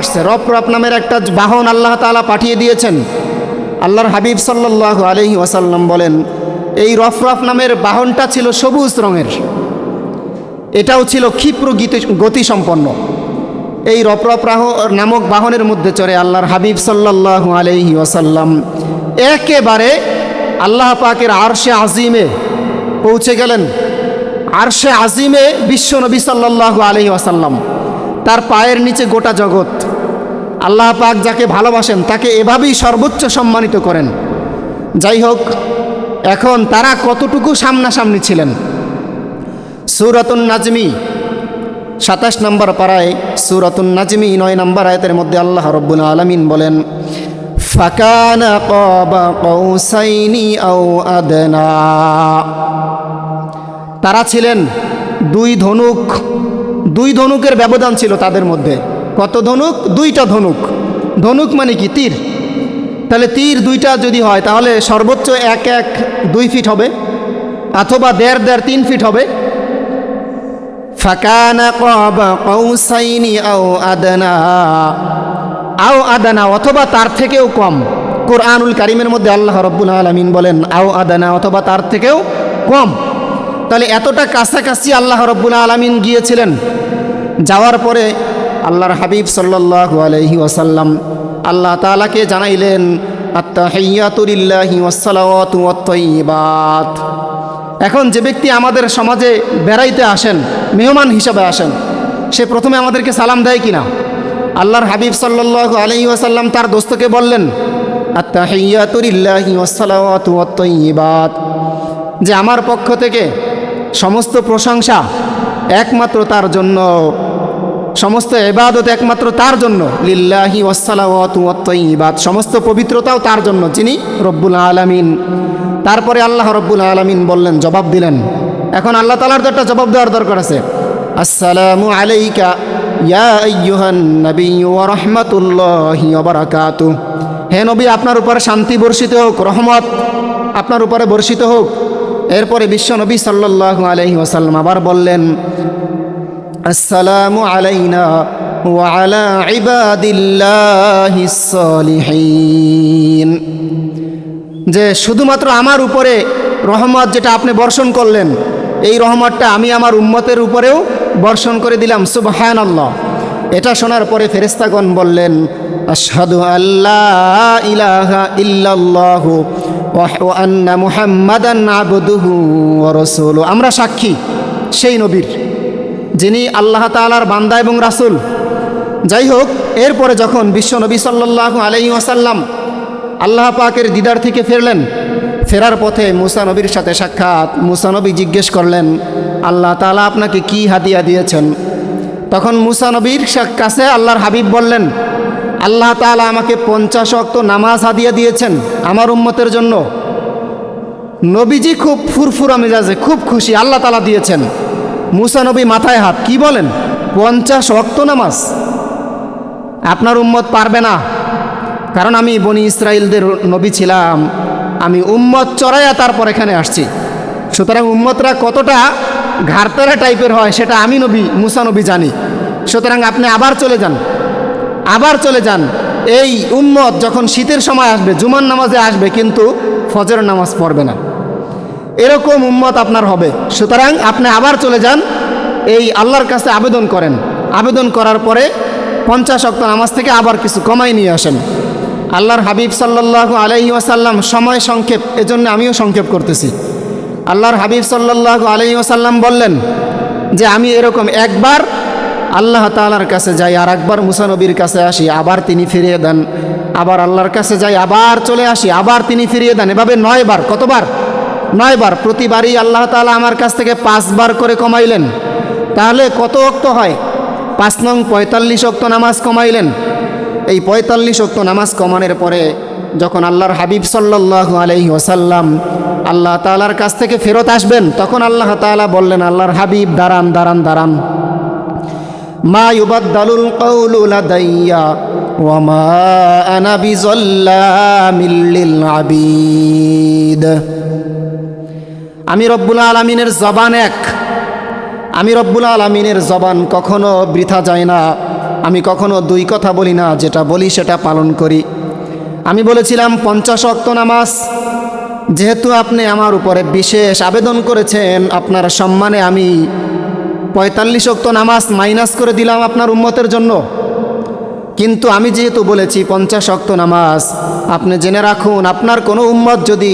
Speaker 1: আসছে। রফরফ নামের একটা বাহন আল্লাহ তাআলা পাঠিয়ে দিয়েছেন। আল্লাহর হাবিব সাল্লাল্লাহু আলাইহি ওয়াসাল্লাম বলেন, এই রফরফ নামের বাহনটা ছিল সবুজ রঙের, এটাও ছিল ক্ষিপ্র গতিসম্পন্ন। এই রফরফ নামক বাহনের মধ্যে চড়ে আল্লাহর হাবিব সাল্লাল্লাহু আলাইহি ওয়াসাল্লাম একেবারে আল্লাহ পাকের আরশে আজিমে পৌঁছে গেলেন। আরশে আজিমে বিশ্বনবী সাল্লাল্লাহু আলাইহি ওয়াসাল্লাম, তার পায়ের নিচে গোটা জগৎ। আল্লাহ পাক যাকে ভালোবাসেন তাকে এভাবেই সর্বোচ্চ সম্মানিত করেন। যাই হোক, এখন তারা কতটুকু সামনাসামনি ছিলেন? সূরাতুন নাজমি 27 নম্বর পারায়, সূরাতুন নাজমি 9 নম্বর আয়াতের মধ্যে আল্লাহ রব্বুল আলামিন বলেন, ফাকানা কাবা কাউসাইনি আও আদনা। তারা ছিলেন দুই ধনুকের ব্যবধান ছিল তাদের মধ্যে। কত ধনুক? 2টা ধনুক। ধনুক মানে কি? তীর। তাহলে তীর 2টা যদি হয় তাহলে সর্বোচ্চ 2 ফিট হবে, অথবা 1.5-3 ফিট হবে। ফাকানা কাবা কাউসাইনি আও আদনা, অথবা তার থেকেও কম। কোরআনুল কারীমের মধ্যে আল্লাহ রব্বুল আলামিন বলেন আও আদনা, অথবা তার থেকেও কম। তাহলে এতটা কাছাকাছি আল্লাহ রব্বুল আলামিন গিয়েছিলেন। যাওয়ার পরে আল্লাহর হাবিব সাল্লাল্লাহু আলাইহি ওয়াসাল্লাম আল্লাহ তাআলাকে জানাইলেন, আত্তাহিয়াতু লিল্লাহি ওয়াসসালাওয়াতু ওয়াত-তাইয়্যিবাত। এখন যে ব্যক্তি আমাদের সমাজে বেড়াইতে আসেন, মেহমান হিসাবে আসেন, সে প্রথমে আমাদেরকে সালাম দেয় কিনা? আল্লাহর হাবিব সাল্লাল্লাহু আলাইহি ওয়াসাল্লাম তার দোস্তকে বললেন, আত্তাহিয়াতু লিল্লাহি ওয়াসসালাওয়াতু ওয়াত-তাইয়্যিবাত, যে আমার পক্ষ থেকে সমস্ত প্রশংসা একমাত্র তার জন্য, সমস্ত ইবাদত একমাত্র তার জন্য। লিল্লাহি ওয়াসসালাওয়াতু ওয়াত-তাইয়্যিবাত, সমস্ত পবিত্রতাও তার জন্য, যিনি রব্বুল আলামিন। তারপরে আল্লাহ রব্বুল আলামিন বললেন, জবাব দিলেন। এখন আল্লাহ তাআলার তো একটা জবাব দেওয়ার দরকার আছে। আসসালামু আলাইকা ইয়া আইয়ুহান নাবিয়্যু ওয়া রাহমাতুল্লাহি ওয়া বারাকাতুহু। হে নবী, আপনার উপরে শান্তি বর্ষিত হোক, রহমত আপনার উপরে বর্ষিত হোক। এরপরে বিশ্ব নবী সাল্লাল্লাহু আলাইহি ওয়াসাল্লাম আবার বললেন, আসসালামু আলাইনা ওয়া আলা ইবাদিল্লাহিস সালিহিন, যে শুধুমাত্র আমার উপরে রহমত যেটা আপনি বর্ষণ করলেন, এই রহমতটা আমি আমার উম্মতের উপরেও বর্ষণ করে দিলাম। সুবহানাল্লাহ। এটা শোনার পরে ফেরেশতাগণ বললেন, আশহাদু আল্লা ইলাহা ইল্লাল্লাহু ওয়া আন্না মুহাম্মাদান আবদুহু ওয়া রাসূলুহু। আমরা সাক্ষী সেই নবীর, যিনি আল্লাহ তাআলার বান্দা এবং রাসূল। যাই হোক, এরপরে যখন বিশ্ব নবী সাল্লাল্লাহু আলাইহি ওয়াসাল্লাম আল্লাহ পাকের দিদার থেকে ফিরলেন, ফেরার পথে মুসা নবীর সাথে সাক্ষাৎ। মুসা নবী জিজ্ঞেস করলেন, আল্লাহ তাআলা আপনাকে কি হাদিয়া দিয়েছেন? তখন মুসা নবীর কাছে আল্লাহর হাবিব বললেন, আল্লাহ তাআলা আমাকে 50 ওয়াক্ত নামাজ হাদিয়া দিয়েছেন আমার উম্মতের জন্য। নবীজি খুব ফুরফুরা মেজাজে, খুব খুশি, আল্লাহ তাআলা দিয়েছেন। মুসা নবী মাথায় হাত, কি বলেন? 50 ওয়াক্ত নামাজ আপনার উম্মত পারবে না, কারণ আমি বনি ইসরাইলদের নবী ছিলাম, আমি উম্মত চড়াইয়া তারপর এখানে আসছি। সুতরাং উম্মতরা কতটা ঘাড়তেরা টাইপের হয় সেটা আমি নবী মুসা নবী জানি। সুতরাং আপনি আবার চলে যান। এই উম্মত যখন শীতের সময় আসবে, জুমার নামাজে আসবে, কিন্তু ফজর নামাজ পড়বে না, এরকম উম্মত আপনার হবে। সুতরাং আপনি আবার চলে যান, এই আল্লাহর কাছে আবেদন করেন, আবেদন করার পরে 50 ওয়াক্ত নামাজ থেকে আবার কিছু কমাই নিয়ে আসেন। আল্লাহর হাবিব সাল্লাল্লাহু আলাইহি ওয়াসাল্লাম, সময় সংক্ষেপ, এজন্য আমিও সংক্ষেপ করতেছি। আল্লাহর হাবিব সাল্লাল্লাহু আলাইহি ওয়াসাল্লাম বললেন যে আমি এরকম একবার আল্লাহ তাআলার কাছে যাই, আর একবার মুসা নবীর কাছে আসি, আবার তিনি ফিরিয়ে দেন, আবার আল্লাহর কাছে যাই, আবার চলে আসি, আবার তিনি ফিরিয়ে দেন। এভাবে 9 বার। কতবার? 9 বার। প্রতিবারই আল্লাহ তাআলা আমার কাছ থেকে 5 বার করে কমাইলেন। তাহলে কত ওয়াক্ত হয়? 5 নং 45 ওয়াক্ত নামাজ কমাইলেন। এই 45 ওয়াক্ত নামাজ কমানোর পরে যখন আল্লাহর হাবিব সাল্লাল্লাহু আলাইহি ওয়াসাল্লাম আল্লাহ তাআলার কাছ থেকে ফেরত আসবেন, তখন আল্লাহ তাআলা বললেন, আল্লাহর হাবিব দাঁড়ান, দাঁড়ান, দাঁড়ান। মা ইউবাদদালুল কাউলু লাদাইয়া ওয়া মা আনা বিযাল্লামিল লিল আবিদ। আমি রব্বুল আলামিনের জবান এক, আমি রব্বুল আলামিনের জবান কখনো বৃথা যায় না। আমি কখনো 2 কথা বলি না, যেটা বলি সেটা পালন করি। আমি বলেছিলাম 50 ওয়াক্ত নামাজ, যেহেতু আপনি আমার উপরে বিশেষ আবেদন করেছেন, আপনার সম্মানে আমি 45 ওয়াক্ত নামাজ মাইনাস করে দিলাম আপনার উম্মতের জন্য। কিন্তু আমি যেহেতু বলেছি 50 ওয়াক্ত নামাজ, আপনি জেনে রাখুন, আপনার কোনো উম্মত যদি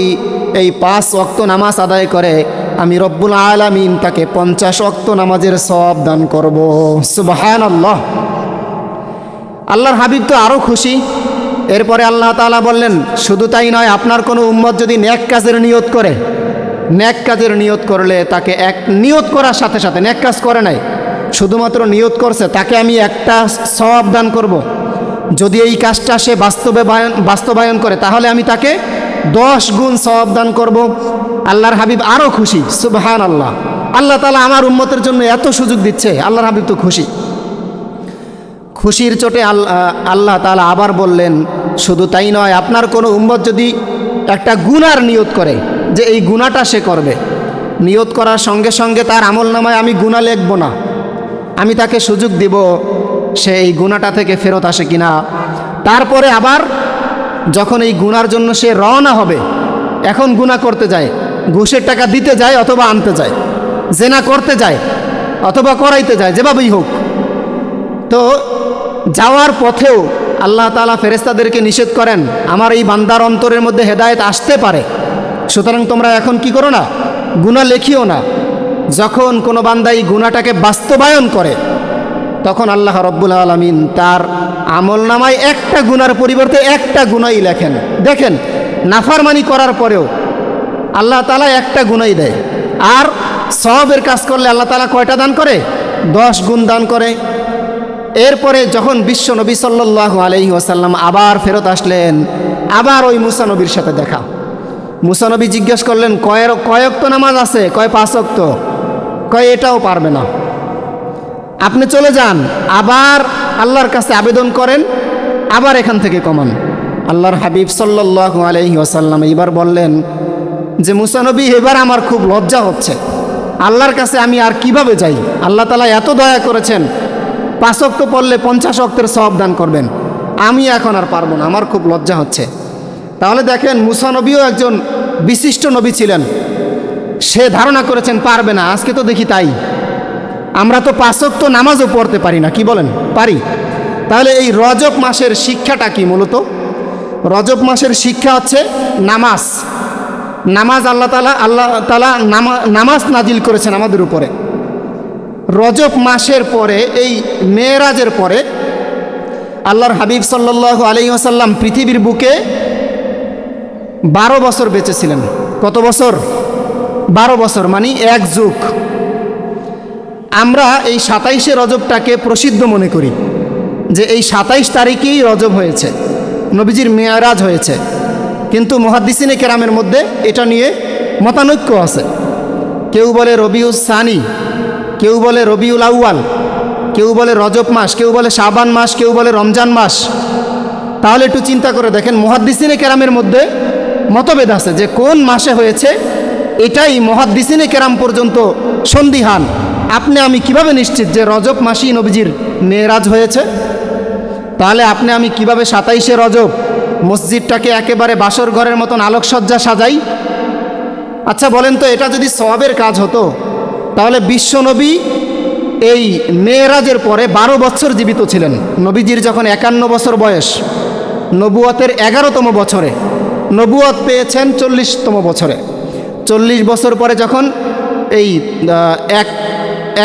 Speaker 1: এই 5 ওয়াক্ত নামাজ আদায় করে, আমি রব্বুল আলামিন তাকে 50 ওয়াক্ত নামাজের সওয়াব দান করব। সুবহানাল্লাহ। আল্লাহর হাবিব তো আরও খুশি। এরপরে আল্লাহ তাআলা বললেন, শুধু তাই নয়, আপনার কোনো উম্মত যদি নেক কাজের নিয়ত করে, নেক কাজের নিয়ত করলে তাকে এক নিয়ত করার সাথে সাথে, নেক কাজ করে নাই, শুধুমাত্র নিয়ত করছে, তাকে আমি একটা সওয়াব দান করব। যদি এই কাজটা সে বাস্তবায়ন করে, তাহলে আমি তাকে 10 গুণ সওয়াব দান করব। আল্লাহর হাবিব আরও খুশি। সুবহানাল্লাহ। আল্লাহ তাআলা আমার উম্মতের জন্য এত সুযোগ দিচ্ছে, আল্লাহর হাবিব তো খুশি। খুশির চোটে আল্লাহ তাআলা আবার বললেন, শুধু তাই নয়, আপনার কোনো উম্মত যদি একটা গুনার নিয়ত করে যে এই গুনাহটা সে করবে, নিয়ত করার সঙ্গে সঙ্গে তার আমলনামায় আমি গুনাহ লিখব না, আমি তাকে সুযোগ দিব সে এই গুনাহটা থেকে ফেরত আসে কিনা। তারপরে আবার যখন এই গুনার জন্য সে রওনা হবে, এখন গুনাহ করতে যায়, ঘুষের টাকা দিতে যায় অথবা আনতে যায়, জেনা করতে যায় অথবা করাইতে যায়, যেভাবেই হোক, তো যাওয়ার পথেও আল্লাহ তাআলা ফেরেশতাদেরকে নিষেধ করেন, আমার এই বান্দার অন্তরের মধ্যে হেদায়েত আসতে পারে, সুতরাং তোমরা এখন কি করো না, গুনাহ লেখিও না। যখন কোনো বান্দা এই গুনাহটাকে বাস্তবায়ন করে, তখন আল্লাহ রব্বুল আলামিন তার আমলনামায় একটা গুনার পরিবর্তে একটা গুনাহই লেখেন। দেখেন, নাফরমানি করার পরেও আল্লাহ তাআলা একটা গুনাহই দেয়, আর সওয়াবের কাজ করলে আল্লাহ তাআলা কয়টা দান করে? 10 গুণ দান করে। এরপরে যখন বিশ্ব নবী সাল্লাল্লাহু আলাইহি ওয়াসাল্লাম আবার ফেরত আসলেন, আবার ওই মুসা নবীর সাথে দেখা। মুসা নবী জিজ্ঞেস করলেন, কয় ওয়াক্ত নামাজ আছে? কয় 5 ওয়াক্ত। কয় এটাও পারবে না, আপনি চলে যান, আবার আল্লাহর কাছে আবেদন করেন, আবার এখান থেকে কমান। আল্লাহর হাবিব সাল্লাল্লাহু আলাইহি ওয়াসাল্লাম এবার বললেন যে, মুসা নবী, এবার আমার খুব লজ্জা হচ্ছে, আল্লাহর কাছে আমি আর কিভাবে যাই? আল্লাহ তাআলা এত দয়া করেছেন, 5 ওয়াক্ত পড়লে 50 ওয়াক্তের সওয়াব দান করবেন, আমি এখন আর পারবো না, আমার খুব লজ্জা হচ্ছে। তাহলে দেখেন, মুসা নবীও একজন বিশিষ্ট নবী ছিলেন, সে ধারণা করেছেন পারবে না। আজকে তো দেখি তাই, আমরা তো 5 ওয়াক্ত নামাজও পড়তে পারি না, কি বলেন? পারি। তাহলে এই রজব মাসের শিক্ষাটা কি? মূলত রজব মাসের শিক্ষা হচ্ছে নামাজ। নামাজ আল্লাহ তাআলা নামাজ নাজিল করেছেন আমাদের উপরে। রজব মাসের পরে, এই মেরাজের পরে আল্লাহর হাবিব সাল্লাল্লাহু আলাইহি ওয়াসাল্লাম পৃথিবীর বুকে 12 বছর বেঁচেছিলেন। কত বছর? 12 বছর, মানে 1 যুগ। আমরা এই 27শে রজবটাকে প্রসিদ্ধ মনে করি যে এই 27 তারিখেই রজব হয়েছে, নবীজির মেরাজ হয়েছে। কিন্তু মুহাদ্দিসিনে কেরামের মধ্যে এটা নিয়ে মতানৈক্য আছে। কেউ বলে রবিউল সানি, কেউ বলে রবিউল আউয়াল, কেউ বলে রজব মাস, কেউ বলে শাবান মাস, কেউ বলে রমজান মাস। তাহলে একটু চিন্তা করে দেখেন, মুহাদ্দিসিনে কেরামের মধ্যে মতভেদ আছে যে কোন মাসে হয়েছে, এটাই মুহাদ্দিসিনে কেরাম পর্যন্ত সন্দিহান। আপনি আমি কিভাবে নিশ্চিত যে রজব মাসেই নবীজির মেরাজ হয়েছে? তাহলে আপনি আমি কিভাবে 27শে রজব মসজিদটাকে একেবারে বাসর ঘরের মতন আলোকসজ্জা সাজাই? আচ্ছা বলেন তো, এটা যদি সওয়াবের কাজ হতো, তাহলে বিশ্বনবী এই মেরাজের পরে 12 বছর জীবিত ছিলেন। নবীজির যখন 51 বছর বয়স, নবুয়তের 11তম বছরে, নবুয়ত পেয়েছেন 40তম বছরে, 40 বছর পরে যখন এই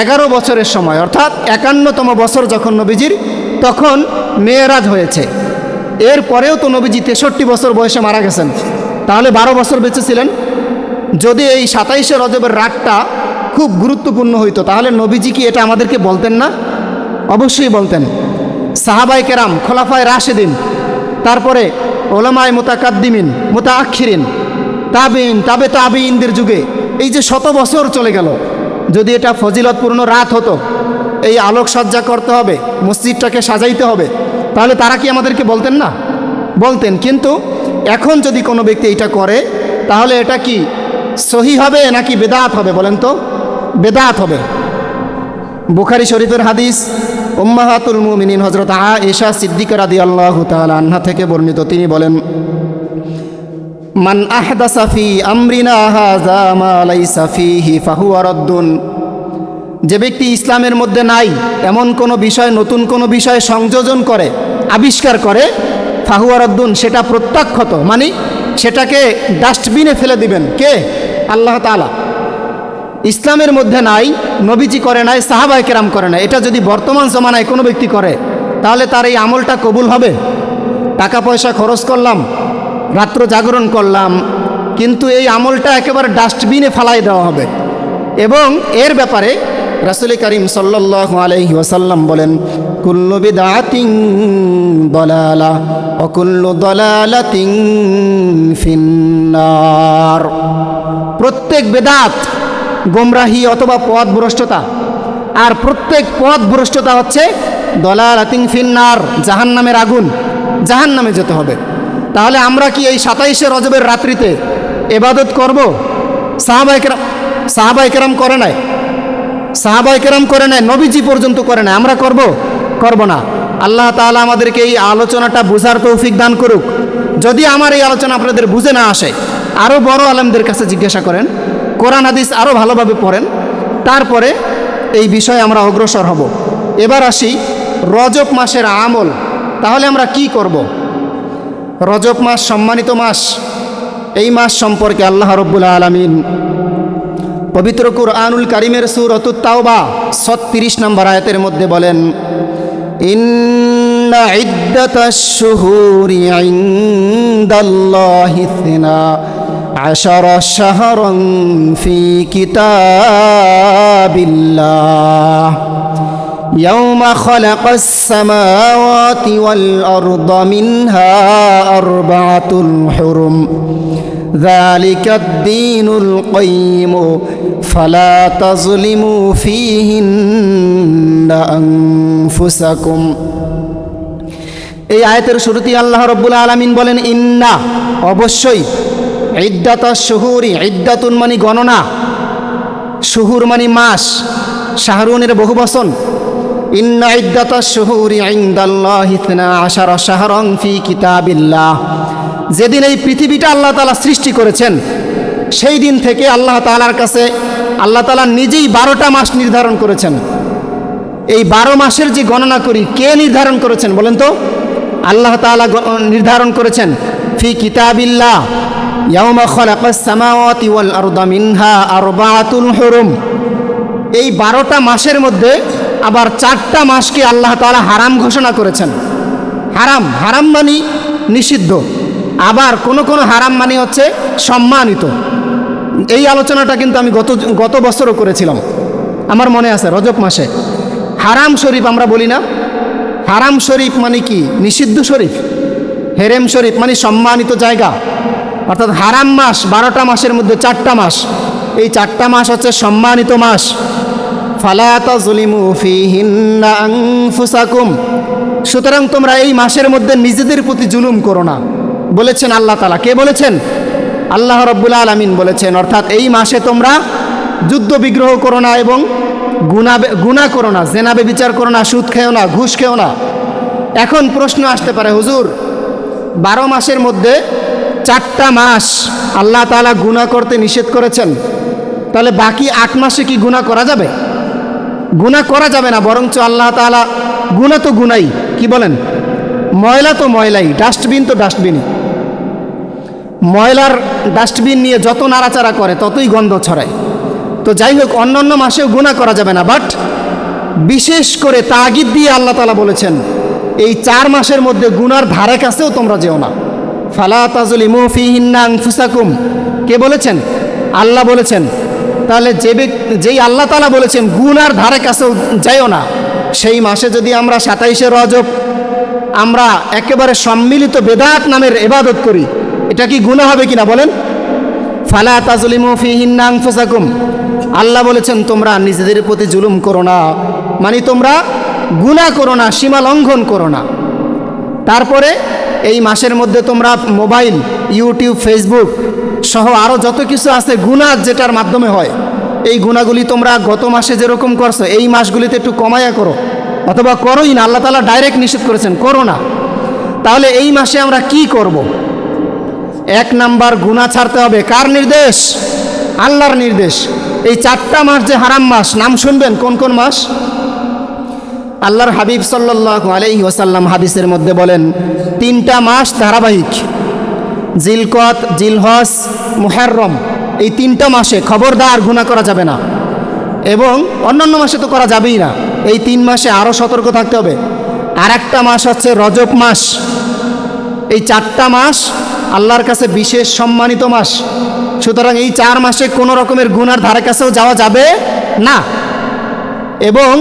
Speaker 1: 11 বছরের সময় অর্থাৎ 51তম বছর যখন নবীজির, তখন মেরাজ হয়েছে। এর পরেও তো নবীজি 63 বছর বয়সে মারা গেছেন, তাহলে 12 বছর বেঁচে ছিলেন। যদি এই 27শে রজবের রাতটা খুব গুরুত্বপূর্ণ হইতো, তাহলে নবীজি কি এটা আমাদেরকে বলতেন না? অবশ্যই বলতেন। সাহাবায়ে কেরাম, খোলাফায়ে রাশেদিন, তারপরে ওলামায়ে মুতাকাদ্দিমিন, মুতাআখিরিন, তাবিঈন, তাবে তাবিঈনদের যুগে এই যে 100 বছর চলে গেল, যদি এটা ফজিলতপূর্ণ রাত হতো, এই আলোকসজ্জা করতে হবে, মসজিদটাকে সাজাইতে হবে, তাহলে তারা কি আমাদেরকে বলতেন না? বলতেন। কিন্তু এখন যদি কোনো ব্যক্তি এটা করে, তাহলে এটা কি সহি হবে নাকি বেদাত হবে? বলেন তো। বেদাত হবে। বুখারী শরীফের হাদিস, উম্মাহাতুল মুমিনিন হযরত আয়েশা সিদ্দিকা রাদিয়াল্লাহু তাআলা আনহা থেকে বর্ণিত, তিনি বলেন, মান আহদাসা ফি আমরিনা হাযা মা লাইসা ফীহি ফাহুয়া রাদ্দুন। যে ব্যক্তি ইসলামের মধ্যে নাই এমন কোনো বিষয়, নতুন কোনো বিষয় সংযোজন করে, আবিষ্কার করে, ফাহুয়া রাদ্দুন, সেটা প্রত্যাখ্যাত, মানে সেটাকে ডাস্টবিনে ফেলে দিবেন। কে? আল্লাহ তাআলা। ইসলামের মধ্যে নাই, নবীজি করে নাই, সাহাবায়ে কেরাম করে নাই, এটা যদি বর্তমান জমানায় কোনো ব্যক্তি করে, তাহলে তার এই আমলটা কবুল হবে? টাকা পয়সা খরচ করলাম, রাত্র জাগরণ করলাম, কিন্তু এই আমলটা একেবারে ডাস্টবিনে ফালাই দেওয়া হবে। এবং এর ব্যাপারে রাসূল করিম সাল্লাল্লাহু আলাইহি ওয়াসাল্লাম বলেন, কুল্লু বিদআতিন দালালা ওয়া কুল্লু দালালাতিন ফিন্নার। প্রত্যেক বেদাত গোমরাহি অথবা পথভ্রষ্টতা, আর প্রত্যেক পথভ্রষ্টতা হচ্ছে দালালাতিন ফিন্নার, জাহান্নামের আগুন, জাহান্নামে যেতে হবে। তাহলে আমরা কি এই 27শে রজবের রাত্রিতে ইবাদত করব? সাহাবায়ে কেরাম করে নাই, সাহাবায়ে কেরাম করে নাই, নবীজি পর্যন্ত করে নাই, আমরা করব? করব না। আল্লাহ তাআলা আমাদেরকে এই আলোচনাটা বুঝার তৌফিক দান করুক। যদি আমার এই আলোচনা আপনাদের বুঝে না আসে, আরও বড় আলেমদের কাছে জিজ্ঞাসা করেন, কোরআন হাদিস আরও ভালোভাবে পড়েন, তারপরে এই বিষয়ে আমরা অগ্রসর হব। এবার আসি রজব মাসের আমল। তাহলে আমরা কি করব? রজব মাস সম্মানিত মাস, এই মাস সম্পর্কে আল্লাহ রাব্বুল আলামিন পবিত্র কুরআনুল কারীমের সূরাতুত তাওবা 36 নম্বর আয়াতের মধ্যে বলেন, ইন্না ইদ্দাতাশ শুহুরি ইনদাল্লাহি 12 শাহরান ফি কিতাবিল্লাহ ইয়াওমা খালাকাস সামাওয়াতি ওয়াল আরদা মিনহা আরবাআতুল হুরুম যালিকাদ দীনুল কাইয়্যিম ফালা তাযলিমু ফীহিন্না আনফুসাকুম। এই আয়াতের শুরুতেই আল্লাহ রাব্বুল আলামিন বলেন, ইন্না, অবশ্যই, ইদ্দাতাশ শুহুরি, ইদ্দাতুন মানে গণনা, শুহুর মানে মাস, শাহরুনের বহুবচন। ইন্না ইদ্দাতাশ শুহুরি ইনদাল্লাহি 12 শাহরান ফি কিতাবিল্লাহ। যেদিন এই পৃথিবীটা আল্লাহ তাআলা সৃষ্টি করেছেন, সেই দিন থেকে আল্লাহ তাআলার কাছে আল্লাহ তাআলা নিজেই 12টা মাস নির্ধারণ করেছেন। এই 12 মাসের যে গণনা করি, কে নির্ধারণ করেছেন বলেন তো? আল্লাহ তাআলা নির্ধারণ করেছেন। ফি কিতাবিল্লাহ ইয়াওমা খালাকাস সামাওয়াতি ওয়াল আরদা মিনহা আরবাআতুল হুরুম। এই 12টা মাসের মধ্যে আবার 4টা মাসকে আল্লাহ তাআলা হারাম ঘোষণা করেছেন। হারাম, হারাম মানে নিষিদ্ধ, আবার কোনো কোনো হারাম মানে হচ্ছে সম্মানিত। এই আলোচনাটা কিন্তু আমি গত বছরও করেছিলাম, আমার মনে আছে। রজব মাসে হারাম শরীফ আমরা বলি না? হারাম শরীফ মানে কি? নিষিদ্ধ শরীফ। হেরেম শরীফ মানে সম্মানিত জায়গা। অর্থাৎ হারাম মাস 12টা মাসের মধ্যে 4টা মাস, এই 4টা মাস হচ্ছে সম্মানিত মাস। ফালা তাযলিমু ফীহিন্না আনফুসাকুম। সুতরাং তোমরা এই মাসের মধ্যে নিজেদের প্রতি জুলুম করো না, বলেছেন আল্লাহ তাআলা। কে বলেছেন? আল্লাহ রাব্বুল আলামিন বলেছেন। অর্থাৎ এই মাসে তোমরা যুদ্ধ বিগ্রহ করো না এবং গুনাহ করো না, জেনা ব্যভিচার করো না, সুদ খেও না, ঘুষ খেও না। এখন প্রশ্ন আসতে পারে, হুজুর 12 মাসের মধ্যে 4টা মাস আল্লাহ তাআলা গুনাহ করতে নিষেধ করেছেন, তাহলে বাকি 8 মাসে কি গুনাহ করা যাবে? গুনাহ করা যাবে না, বরঞ্চ আল্লাহ তাআলা গুনাহ তো গুনাই, কি বলেন, ময়লা তো ময়লাই, ডাস্টবিন তো ডাস্টবিনই। ময়লার ডাস্টবিন নিয়ে যত নাড়াচাড়া করে ততই গন্ধ ছড়ায়। তো যাই হোক, অন্যান্য মাসেও গুনাহ করা যাবে না, বাট বিশেষ করে তাগিদ দিয়ে আল্লাহ তাআলা বলেছেন এই 4 মাসের মধ্যে গুনার ধারে কাছেও তোমরা যেও না। ফালা তাজলিমু ফিহিন্না আনফুসাকুম, কে বলেছেন? আল্লাহ বলেছেন। তাহলে যেই আল্লাহ তাআলা বলেছেন গুনার ধারে কাছেও যাইও না, সেই মাসে যদি আমরা 27শে রজব আমরা একেবারে সম্মিলিত বেদাত নামের ইবাদত করি, এটা কি গুনাহ হবে কিনা বলেন? ফালা তাজলিমু ফিহিন্না আনফুসাকুম, আল্লাহ বলেছেন তোমরা নিজেদের প্রতি জুলুম করো না, মানে তোমরা গুনাহ করো না, সীমা লঙ্ঘন করো না। তারপরে এই মাসের মধ্যে তোমরা মোবাইল, ইউটিউব, ফেসবুক সহ আরও যত কিছু আছে গুনাহ যেটার মাধ্যমে হয়, এই গুনাহগুলি তোমরা গত মাসে যেরকম করছো এই মাসগুলিতে একটু কমায়া করো, অথবা করোই না। আল্লাহ তাআলা ডাইরেক্ট নিষেধ করেছেন করো না। তাহলে এই মাসে আমরা কি করব? 1 নাম্বার, গুনাহ ছাড়তে হবে। কার নির্দেশ? আল্লাহর নির্দেশ। এই 4টা মাস যে হারাম মাস, নাম শুনবেন কোন কোন মাস? আল্লাহর হাবিব সাল্লাল্লাহু আলাইহি ওয়াসাল্লাম হাদিসের মধ্যে বলেন 3টা মাস ধারাবাহিক, জিলকত, জিলহজ, মুহররম, এই 3টা মাসে খবরদার গুনাহ করা যাবে না। এবং অন্যান্য মাসে তো করা যাবেই না, এই 3 মাসে আরও সতর্ক থাকতে হবে। আর একটা মাস হচ্ছে রজব মাস। এই 4টা মাস আল্লাহর কাছে বিশেষ সম্মানিত মাস। সুতরাং এই 4 মাসে কোনো রকমের গুনার ধারে কাছেও যাওয়া যাবে না, এবং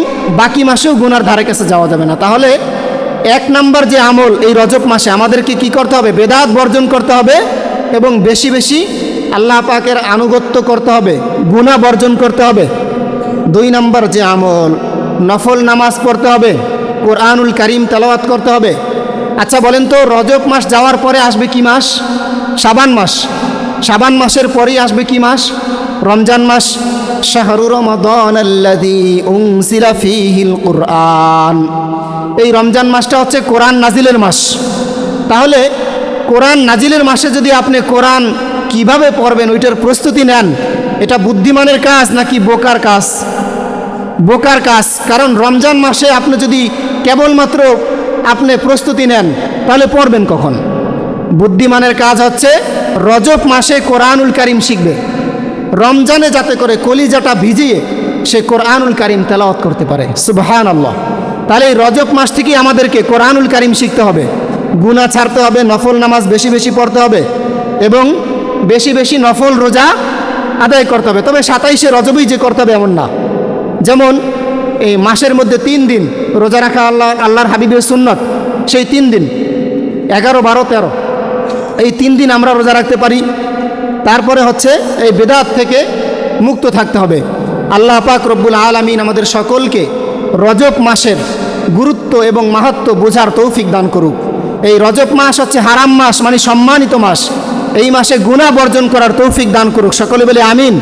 Speaker 1: বাকি মাসেও গুনার ধারে কাছে যাওয়া যাবে না। তাহলে 1 নাম্বার যে আমল, এই রজব মাসে আমাদেরকে কি করতে হবে? বেদাত বর্জন করতে হবে এবং বেশি বেশি আল্লাহ পাকের আনুগত্য করতে হবে, গুনাহ বর্জন করতে হবে। 2 নাম্বার যে আমল, নফল নামাজ পড়তে হবে, কোরআনুল কারীম তেলাওয়াত করতে হবে। আচ্ছা বলেন তো, রজব মাস যাওয়ার পরে আসবে কি মাস? শাবান মাস। শাবান মাসের পরেই আসবে কি মাস? রমজান মাস। শাহরু রমাদানাল্লাযী উনজিলা ফীহিল কুরআন, এই রমজান মাসটা হচ্ছে কোরআন নাজিলের মাস। তাহলে কোরআন নাজিলের মাসে যদি আপনি কোরআন কিভাবে পড়বেন ওইটার প্রস্তুতি নেন, এটা বুদ্ধিমানের কাজ নাকি বোকার কাজ? বোকার কাজ। কারণ রমজান মাসে আপনি যদি কেবলমাত্র আপনি প্রস্তুতি নেন তাহলে পড়বেন কখন? বুদ্ধিমানের কাজ হচ্ছে রজব মাসে কোরআনুল কারীম শিখবে, রমজানে যাতে করে কলিজাটা ভিজিয়ে সে কোরআনুল কারীম তেলাওয়াত করতে পারে। সুবহানাল্লাহ। তাহলে এই রজব মাস থেকেই আমাদেরকে কোরআনুল কারীম শিখতে হবে, গুনাহ ছাড়তে হবে, নফল নামাজ বেশি বেশি পড়তে হবে এবং বেশি বেশি নফল রোজা আদায় করতে হবে। তবে 27শে রজবই যে করতে হবে এমন না। যেমন এই মাসের মধ্যে 3 দিন রোজা রাখা আল্লাহর হাবিবের সুন্নত, সেই 3 দিন 11, 12, 13 এই 3 দিন আমরা রোজা রাখতে পারি। তারপরে হচ্ছে এই বেদাত থেকে মুক্ত থাকতে হবে। আল্লাহ পাক রব্বুল আলামিন আমাদের সকলকে রজব মাসের গুরুত্ব এবং মাহাত্ম্য বোঝার তৌফিক দান করুক। এই রজব মাস হচ্ছে হারাম মাস, মানে সম্মানিত মাস। এই মাসে গুনাহ বর্জন করার তৌফিক দান করুক, সকলে বলে আমিন।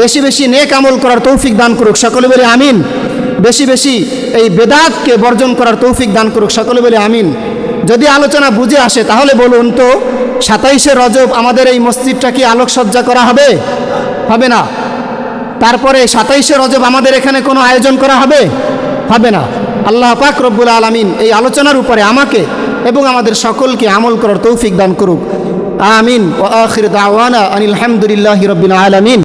Speaker 1: বেশি বেশি নেক আমল করার তৌফিক দান করুক, সকলে বলে আমিন। বেশি বেশি এই বেদাতকে বর্জন করার তৌফিক দান করুক, সকলে বলে আমিন। যদি আলোচনা বুঝে আসে তাহলে বলুন তো, 27শে রজব আমাদের এই মসজিদটা কি আলোকসজ্জা করা হবে? হবে না। তারপরে 27শে রজব আমাদের এখানে কোনো আয়োজন করা হবে? হবে না। আল্লাহ পাক রব্বুল আলামিন এই আলোচনার উপরে আমাকে এবং আমাদের সকলকে আমল করার তৌফিক দান করুক। আমিন। ওয়া আখির দাওয়ানা আনিল হামদুলিল্লাহি রাব্বিল আলামিন।